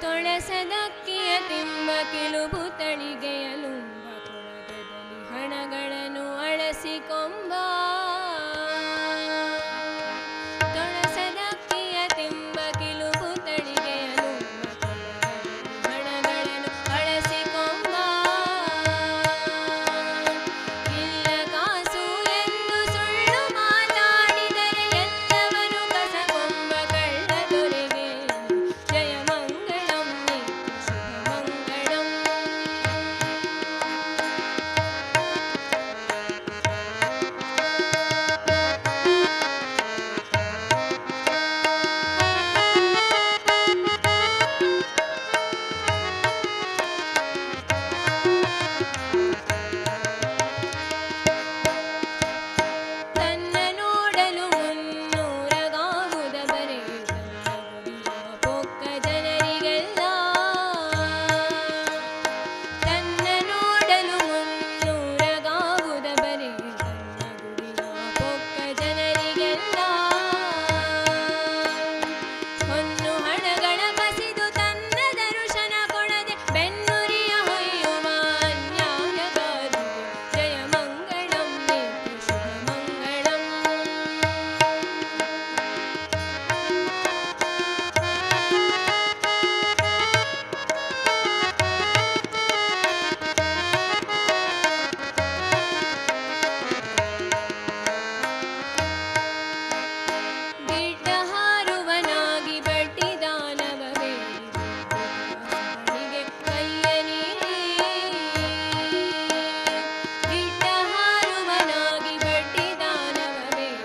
A: ತೊಳಸದಕ್ಕಿಯ ತಿಂಬ ಕಿಲುಬು ತಳಿಗೆಯಲುಂಬ ಕೊಳಗದಲ್ಲಿ ಹಣಗಳನ್ನು ಅಳಸಿಕೊಂಬ ತೊಳಸದಕ್ಕಿಯ ತಿಂಬ ಕಿಲುಬು ತಳಿಗೆಯಲುಂಬ ಕೊಳಗದಲ್ಲಿ ಹಣಗಳನ್ನು ಅಳಸಿಕೊಂಬ ಇಲ್ಲ ಕಾಸು ಎಂದು ಸುಳ್ಳು ಮಾತಾಡಿದರೆ ಎಲ್ಲವನು ಕಸಕೊಂಬ ಕಳ್ಳ ದೊರೆಗೆ ಜಯ ಮಂಗಳಂ ನಿತ್ಯ ಶುಭ ಮಂಗಳಂ. ತನ್ನ ನೋಡಲು ಮುನ್ನೂರಗಾವುದ ಬರೆ ತನ್ನ ಗುಡಿಯ ಪೊಕ್ಕ ಜನರಿಗೆಲ್ಲ ತನ್ನ ನೋಡಲು ಮುನ್ನೂರಗಾವುದ ಬರೆ ತನ್ನ ಗುಡಿಯ ಪೊಕ್ಕ ಜನರಿಗೆಲ್ಲ ಹೊನ್ನು ಹಣಗಳ ಕಸಿದು ತನ್ನ ದರ್ಶನ ಕೊಡದೆ ಬೆನ್ನುರಿಯ ಹೊಯ್ಯುವ ಅನ್ಯಾಯಗಾರಿಗೆ ಜಯ ಮಂಗಳಂ ನಿತ್ಯ ಶುಭ ಮಂಗಳಂ. ಗಿಡ್ಡ ಹಾರುವನಾಗಿ ಬಡ್ಡಿ ದಾನವ ಬೇಡಿ ದುಡ್ಡಿಗೆ ಕೈಯ ನೀಡಿ ಗಿಡ್ಡ ಹಾರುವನಾಗಿ ಬಡ್ಡಿ ದಾನವ ಬೇಡಿ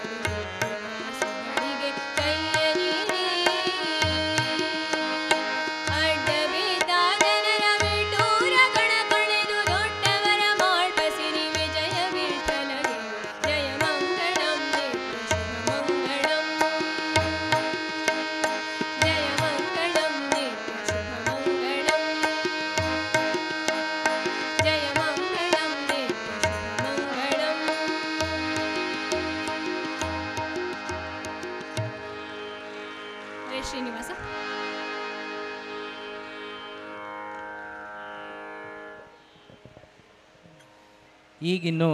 A: ದುಡ್ಡಿಗೆ ಕೈಯ ನೀಡಿ ಅಡ್ಡ ಬಿದ್ದ ಜನರ ವಿಟೂರ ಕಣ ಕಳೆದು ದೊಡ್ಡವರ ಮಾಳ್ಪಸಿರಿ ವಿಜಯ ವಿಠಲಗೆ ಜಯ ಮಂಗಳಂ ನಿತ್ಯ ಶುಭ ಮಂಗಳಂ. ಜಯ ಮಂಗಳಂ ನಿತ್ಯ ಶುಭ ಮಂಗಳಂ. ಜಯ ಮಂಗಳಂ ನಿತ್ಯ ಶುಭ ಮಂಗಳಂ. ಹರೇ ಶ್ರೀನಿವಾಸ.
B: ಈಗಿನ್ನು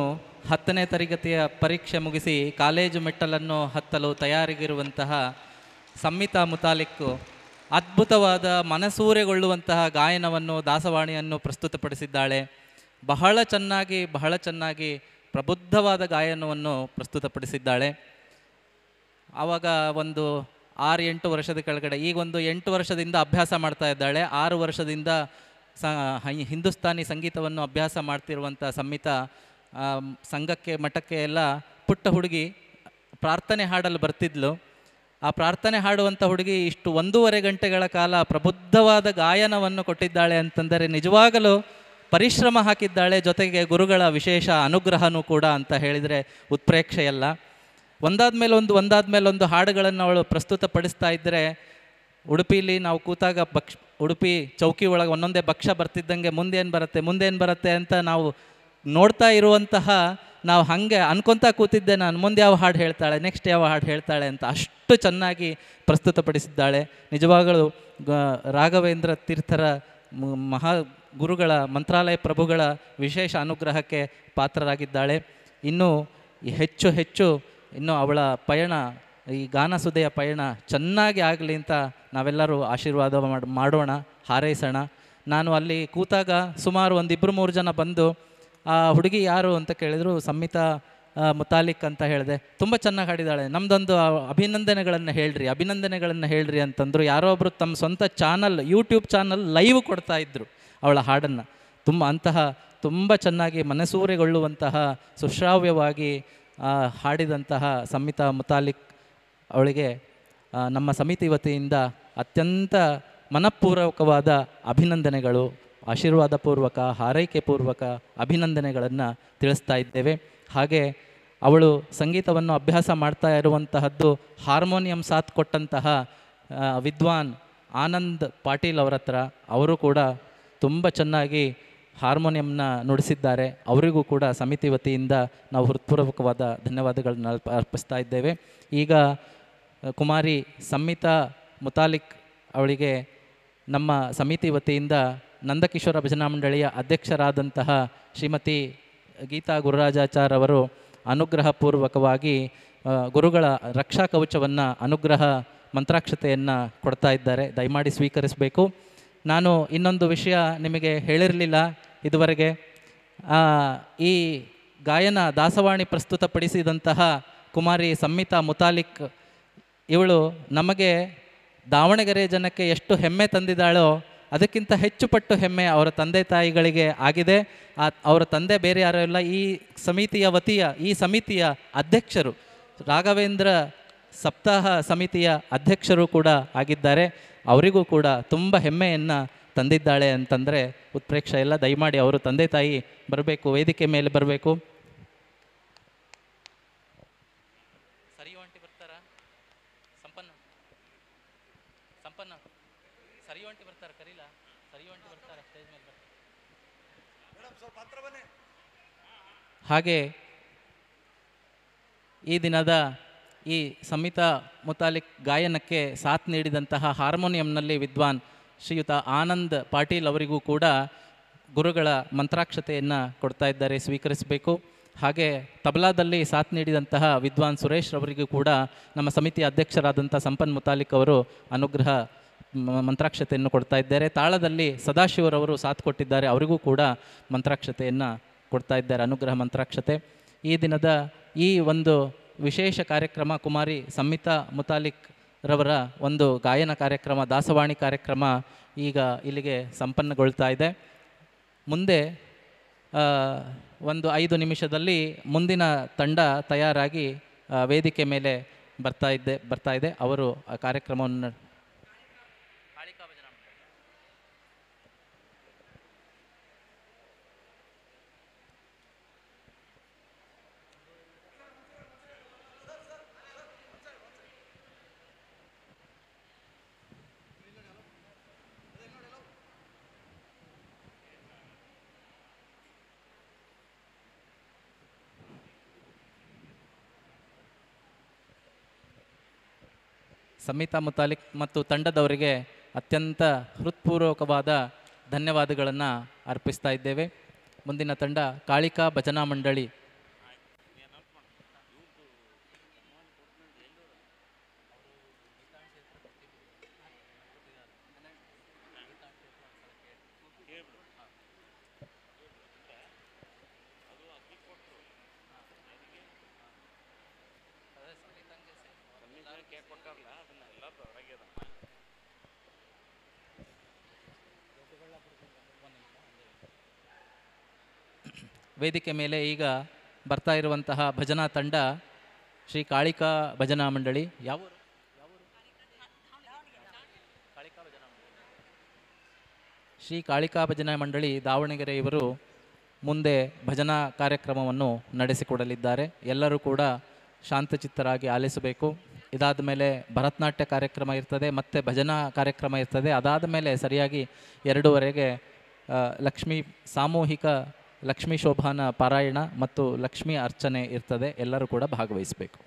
B: 10ನೇ ತರಗತಿಯ ಪರೀಕ್ಷೆ ಮುಗಿಸಿ ಕಾಲೇಜು ಮೆಟ್ಟಲನ್ನು ಹತ್ತಲು ತಯಾರಿಗಿರುವಂತಹ ಸಂಮಿತಾ ಮುತಾಲಿಕ್ ಅದ್ಭುತವಾದ ಮನಸೂರೆಗೊಳ್ಳುವಂತಹ ಗಾಯನವನ್ನು ದಾಸವಾಣಿಯನ್ನು ಪ್ರಸ್ತುತಪಡಿಸಿದ್ದಾಳೆ. ಬಹಳ ಚೆನ್ನಾಗಿ ಪ್ರಬುದ್ಧವಾದ ಗಾಯನವನ್ನು ಪ್ರಸ್ತುತಪಡಿಸಿದ್ದಾಳೆ. ಆವಾಗ ಒಂದು 6-8 ವರ್ಷದ ಕೆಳಗಡೆ, ಈಗ ಒಂದು 8 ವರ್ಷದಿಂದ ಅಭ್ಯಾಸ ಮಾಡ್ತಾ ಇದ್ದಾಳೆ. 6 ವರ್ಷದಿಂದ ಹಿಂದೂಸ್ತಾನಿ ಸಂಗೀತವನ್ನು ಅಭ್ಯಾಸ ಮಾಡ್ತಿರುವಂಥ ಸಂಮಿತಾ ಸಂಘಕ್ಕೆ ಮಠಕ್ಕೆ ಎಲ್ಲ ಪುಟ್ಟ ಹುಡುಗಿ ಪ್ರಾರ್ಥನೆ ಹಾಡಲು ಬರ್ತಿದ್ಲು. ಆ ಪ್ರಾರ್ಥನೆ ಹಾಡುವಂಥ ಹುಡುಗಿ ಇಷ್ಟು 1.5 ಗಂಟೆಗಳ ಕಾಲ ಪ್ರಬುದ್ಧವಾದ ಗಾಯನವನ್ನು ಕೊಟ್ಟಿದ್ದಾಳೆ ಅಂತಂದರೆ ನಿಜವಾಗಲೂ ಪರಿಶ್ರಮ ಹಾಕಿದ್ದಾಳೆ. ಜೊತೆಗೆ ಗುರುಗಳ ವಿಶೇಷ ಅನುಗ್ರಹನೂ ಕೂಡ ಅಂತ ಹೇಳಿದರೆ ಉತ್ಪ್ರೇಕ್ಷೆಯಲ್ಲ. ಒಂದಾದ್ಮೇಲೆ ಒಂದು ಹಾಡುಗಳನ್ನು ಅವಳು ಪ್ರಸ್ತುತಪಡಿಸ್ತಾ ಇದ್ದರೆ ಉಡುಪಿಲಿ ನಾವು ಕೂತಾಗ ಉಡುಪಿ ಚೌಕಿ ಒಳಗೆ ಒಂದೊಂದೇ ಭಕ್ಷ್ಯ ಬರ್ತಿದ್ದಂಗೆ ಮುಂದೇನು ಬರುತ್ತೆ ಅಂತ ನಾವು ನೋಡ್ತಾ ಇರುವಂತಹ ನಾವು ಹಾಗೆ ಅನ್ಕೊತಾ ಕೂತಿದ್ದೆ ನಾನು, ಮುಂದೆ ಯಾವ ಹಾಡು ಹೇಳ್ತಾಳೆ, ನೆಕ್ಸ್ಟ್ ಯಾವ ಹಾಡು ಹೇಳ್ತಾಳೆ ಅಂತ. ಅಷ್ಟು ಚೆನ್ನಾಗಿ ಪ್ರಸ್ತುತಪಡಿಸಿದ್ದಾಳೆ. ನಿಜವಾಗಲೂ ರಾಘವೇಂದ್ರ ತೀರ್ಥರ ಮಹಾ ಗುರುಗಳ ಮಂತ್ರಾಲಯ ಪ್ರಭುಗಳ ವಿಶೇಷ ಅನುಗ್ರಹಕ್ಕೆ ಪಾತ್ರರಾಗಿದ್ದಾಳೆ. ಇನ್ನೂ ಹೆಚ್ಚು ಇನ್ನೂ ಅವಳ ಪಯಣ, ಈ ಗಾನಸುದೆಯ ಪಯಣ ಚೆನ್ನಾಗಿ ಆಗಲಿ ಅಂತ ನಾವೆಲ್ಲರೂ ಆಶೀರ್ವಾದ ಮಾಡೋಣ, ಹಾರೈಸೋಣ. ನಾನು ಅಲ್ಲಿ ಕೂತಾಗ ಸುಮಾರು 1-2-3 ಜನ ಬಂದು ಆ ಹುಡುಗಿ ಯಾರು ಅಂತ ಕೇಳಿದರು. ಸಂಮಿತಾ ಮುತಾಲಿಕ್ ಅಂತ ಹೇಳಿದೆ. ತುಂಬ ಚೆನ್ನಾಗಿ ಹಾಡಿದ್ದಾಳೆ, ನಮ್ಮದೊಂದು ಅಭಿನಂದನೆಗಳನ್ನು ಹೇಳ್ರಿ ಅಂತಂದರು. ಯಾರೋ ಒಬ್ಬರು ತಮ್ಮ ಸ್ವಂತ ಯೂಟ್ಯೂಬ್ ಚಾನಲ್ ಲೈವ್ ಕೊಡ್ತಾ ಇದ್ದರು ಅವಳ ಹಾಡನ್ನು. ತುಂಬ ಚೆನ್ನಾಗಿ ಮನಸೂರೆಗೊಳ್ಳುವಂತಹ ಸುಶ್ರಾವ್ಯವಾಗಿ ಹಾಡಿದಂತಹ ಸಂಮಿತಾ ಮುತಾಲಿಕ್ ಅವಳಿಗೆ ನಮ್ಮ ಸಮಿತಿ ವತಿಯಿಂದ ಅತ್ಯಂತ ಮನಪೂರ್ವಕವಾದ ಅಭಿನಂದನೆಗಳು, ಆಶೀರ್ವಾದಪೂರ್ವಕ, ಹಾರೈಕೆಪೂರ್ವಕ ಅಭಿನಂದನೆಗಳನ್ನು ತಿಳಿಸ್ತಾ ಇದ್ದೇವೆ. ಹಾಗೆ ಅವಳು ಸಂಗೀತವನ್ನು ಅಭ್ಯಾಸ ಮಾಡ್ತಾ ಇರುವಂತಹದ್ದು ಹಾರ್ಮೋನಿಯಂ ಸಾಥ್ ಕೊಟ್ಟಂತಹ ವಿದ್ವಾನ್ ಆನಂದ್ ಪಾಟೀಲ್ ಅವರ ಹತ್ರ. ಅವರು ಕೂಡ ತುಂಬ ಚೆನ್ನಾಗಿ ಹಾರ್ಮೋನಿಯಂನ ನುಡಿಸಿದ್ದಾರೆ. ಅವರಿಗೂ ಕೂಡ ಸಮಿತಿ ವತಿಯಿಂದ ನಾವು ಹೃತ್ಪೂರ್ವಕವಾದ ಧನ್ಯವಾದಗಳನ್ನ ಅರ್ಪಿಸ್ತಾ ಇದ್ದೇವೆ. ಈಗ ಕುಮಾರಿ ಸಂಮಿತಾ ಮುತಾಲಿಕ್ ಅವಳಿಗೆ ನಮ್ಮ ಸಮಿತಿ ವತಿಯಿಂದ ನಂದಕಿಶೋರ ಭಜನಾ ಮಂಡಳಿಯ ಅಧ್ಯಕ್ಷರಾದಂತಹ ಶ್ರೀಮತಿ ಗೀತಾ ಗುರುರಾಜಾಚಾರ್ ಅವರು ಅನುಗ್ರಹಪೂರ್ವಕವಾಗಿ ಗುರುಗಳ ರಕ್ಷಾ ಕವಚವನ್ನು ಅನುಗ್ರಹ ಮಂತ್ರಾಕ್ಷತೆಯನ್ನು ಕೊಡ್ತಾ ಇದ್ದಾರೆ. ದಯಮಾಡಿ ಸ್ವೀಕರಿಸಬೇಕು. ನಾನು ಇನ್ನೊಂದು ವಿಷಯ ನಿಮಗೆ ಹೇಳಿರಲಿಲ್ಲ ಇದುವರೆಗೆ. ಈ ಗಾಯನ ದಾಸವಾಣಿ ಪ್ರಸ್ತುತಪಡಿಸಿದಂತಹ ಕುಮಾರಿ ಸಂಮಿತಾ ಮುತಾಲಿಕ್ ಇವಳು ನಮಗೆ ದಾವಣಗೆರೆ ಜನಕ್ಕೆ ಎಷ್ಟು ಹೆಮ್ಮೆ ತಂದಿದ್ದಾಳೋ ಅದಕ್ಕಿಂತ ಹೆಚ್ಚು ಪಟ್ಟು ಹೆಮ್ಮೆ ಅವರ ತಂದೆ ತಾಯಿಗಳಿಗೆ ಆಗಿದೆ. ಅವರ ತಂದೆ ಬೇರೆ ಯಾರೂ ಇಲ್ಲ, ಈ ಸಮಿತಿಯ ಅಧ್ಯಕ್ಷರು, ರಾಘವೇಂದ್ರ ಸಪ್ತಾಹ ಸಮಿತಿಯ ಅಧ್ಯಕ್ಷರು ಕೂಡ ಆಗಿದ್ದಾರೆ. ಅವರಿಗೂ ಕೂಡ ತುಂಬ ಹೆಮ್ಮೆಯನ್ನು ತಂದಿದ್ದಾಳೆ ಅಂತಂದರೆ ಉತ್ಪ್ರೇಕ್ಷ ಎಲ್ಲ. ದಯಮಾಡಿ ಅವರು ತಂದೆ ತಾಯಿ ಬರಬೇಕು, ವೇದಿಕೆ ಮೇಲೆ ಬರಬೇಕು. ಸರಿಯು ಆಂಟಿ ಬರ್ತಾರಾ? ಸಂಪನ್ನ ಸರಿಯು ಆಂಟಿ ಬರ್ತಾರೆ, ಕರೀಲ? ಸರಿಯು ಆಂಟಿ ಬರ್ತಾರೆ, ಸ್ಟೇಜ್ ಮೇಲೆ ಬರ್ತಾರೆ. ಹಾಗೆ ಈ ದಿನದ ಈ ಸಂಮಿತಾ ಮುತಾಲಿಕ್ ಗಾಯನಕ್ಕೆ ಸಾಥ್ ನೀಡಿದಂತಹ ಹಾರ್ಮೋನಿಯಂನಲ್ಲಿ ವಿದ್ವಾನ್ ಶ್ರೀಯುತ ಆನಂದ್ ಪಾಟೀಲ್ ಅವರಿಗೂ ಕೂಡ ಗುರುಗಳ ಮಂತ್ರಾಕ್ಷತೆಯನ್ನು ಕೊಡ್ತಾ ಇದ್ದಾರೆ, ಸ್ವೀಕರಿಸಬೇಕು. ಹಾಗೆ ತಬಲಾದಲ್ಲಿ ಸಾಥ್ ನೀಡಿದಂತಹ ವಿದ್ವಾನ್ ಸುರೇಶ್ ಅವರಿಗೂ ಕೂಡ ನಮ್ಮ ಸಮಿತಿಯ ಅಧ್ಯಕ್ಷರಾದಂಥ ಸಂಪನ್ ಮುತಾಲಿಕ್ ಅವರು ಅನುಗ್ರಹ ಮಂತ್ರಾಕ್ಷತೆಯನ್ನು ಕೊಡ್ತಾ ಇದ್ದಾರೆ. ತಾಳದಲ್ಲಿ ಸದಾಶಿವರವರು ಸಾಥ್ ಕೊಟ್ಟಿದ್ದಾರೆ, ಅವರಿಗೂ ಕೂಡ ಮಂತ್ರಾಕ್ಷತೆಯನ್ನು ಕೊಡ್ತಾ ಇದ್ದಾರೆ, ಅನುಗ್ರಹ ಮಂತ್ರಾಕ್ಷತೆ. ಈ ದಿನದ ಈ ಒಂದು ವಿಶೇಷ ಕಾರ್ಯಕ್ರಮ ಕುಮಾರಿ ಸಂಮಿತಾ ಮುತಾಲಿಕ್ ರವರ ಒಂದು ಗಾಯನ ಕಾರ್ಯಕ್ರಮ, ದಾಸವಾಣಿ ಕಾರ್ಯಕ್ರಮ ಈಗ ಇಲ್ಲಿಗೆ ಸಂಪನ್ನಗೊಳ್ತಾ ಇದೆ. ಮುಂದೆ ಒಂದು 5 ನಿಮಿಷದಲ್ಲಿ ಮುಂದಿನ ತಂಡ ತಯಾರಾಗಿ ವೇದಿಕೆ ಮೇಲೆ ಬರ್ತಾ ಇದೆ. ಅವರು ಆ ಕಾರ್ಯಕ್ರಮವನ್ನು ಸಂಮಿತಾ ಮುತಾಲಿಕ್ ಮತ್ತು ತಂಡದವರಿಗೆ ಅತ್ಯಂತ ಹೃತ್ಪೂರ್ವಕವಾದ ಧನ್ಯವಾದಗಳನ್ನು ಅರ್ಪಿಸ್ತಾ ಇದ್ದೇವೆ. ಮುಂದಿನ ತಂಡ ಕಾಳಿಕಾ ಭಜನಾ ಮಂಡಳಿ. ವೇದಿಕೆ ಮೇಲೆ ಈಗ ಬರ್ತಾ ಇರುವಂತಹ ಭಜನಾ ತಂಡ ಶ್ರೀ ಕಾಳಿಕಾ ಭಜನಾ ಮಂಡಳಿ. ಯಾವ ಶ್ರೀ ಕಾಳಿಕಾ ಭಜನಾ ಮಂಡಳಿ ದಾವಣಗೆರೆ ಇವರು ಮುಂದೆ ಭಜನಾ ಕಾರ್ಯಕ್ರಮವನ್ನು ನಡೆಸಿಕೊಡಲಿದ್ದಾರೆ. ಎಲ್ಲರೂ ಕೂಡ ಶಾಂತಚಿತ್ತರಾಗಿ ಆಲಿಸಬೇಕು. ಇದಾದ ಮೇಲೆ ಭರತನಾಟ್ಯ ಕಾರ್ಯಕ್ರಮ ಇರ್ತದೆ, ಮತ್ತು ಭಜನಾ ಕಾರ್ಯಕ್ರಮ ಇರ್ತದೆ. ಅದಾದ ಮೇಲೆ ಸರಿಯಾಗಿ 2:30ಗೆ ಸಾಮೂಹಿಕ ಲಕ್ಷ್ಮೀ ಶೋಭಾನ ಪಾರಾಯಣ ಮತ್ತು ಲಕ್ಷ್ಮೀ ಅರ್ಚನೆ ಇರ್ತದೆ. ಎಲ್ಲರೂ ಕೂಡ ಭಾಗವಹಿಸಬೇಕು.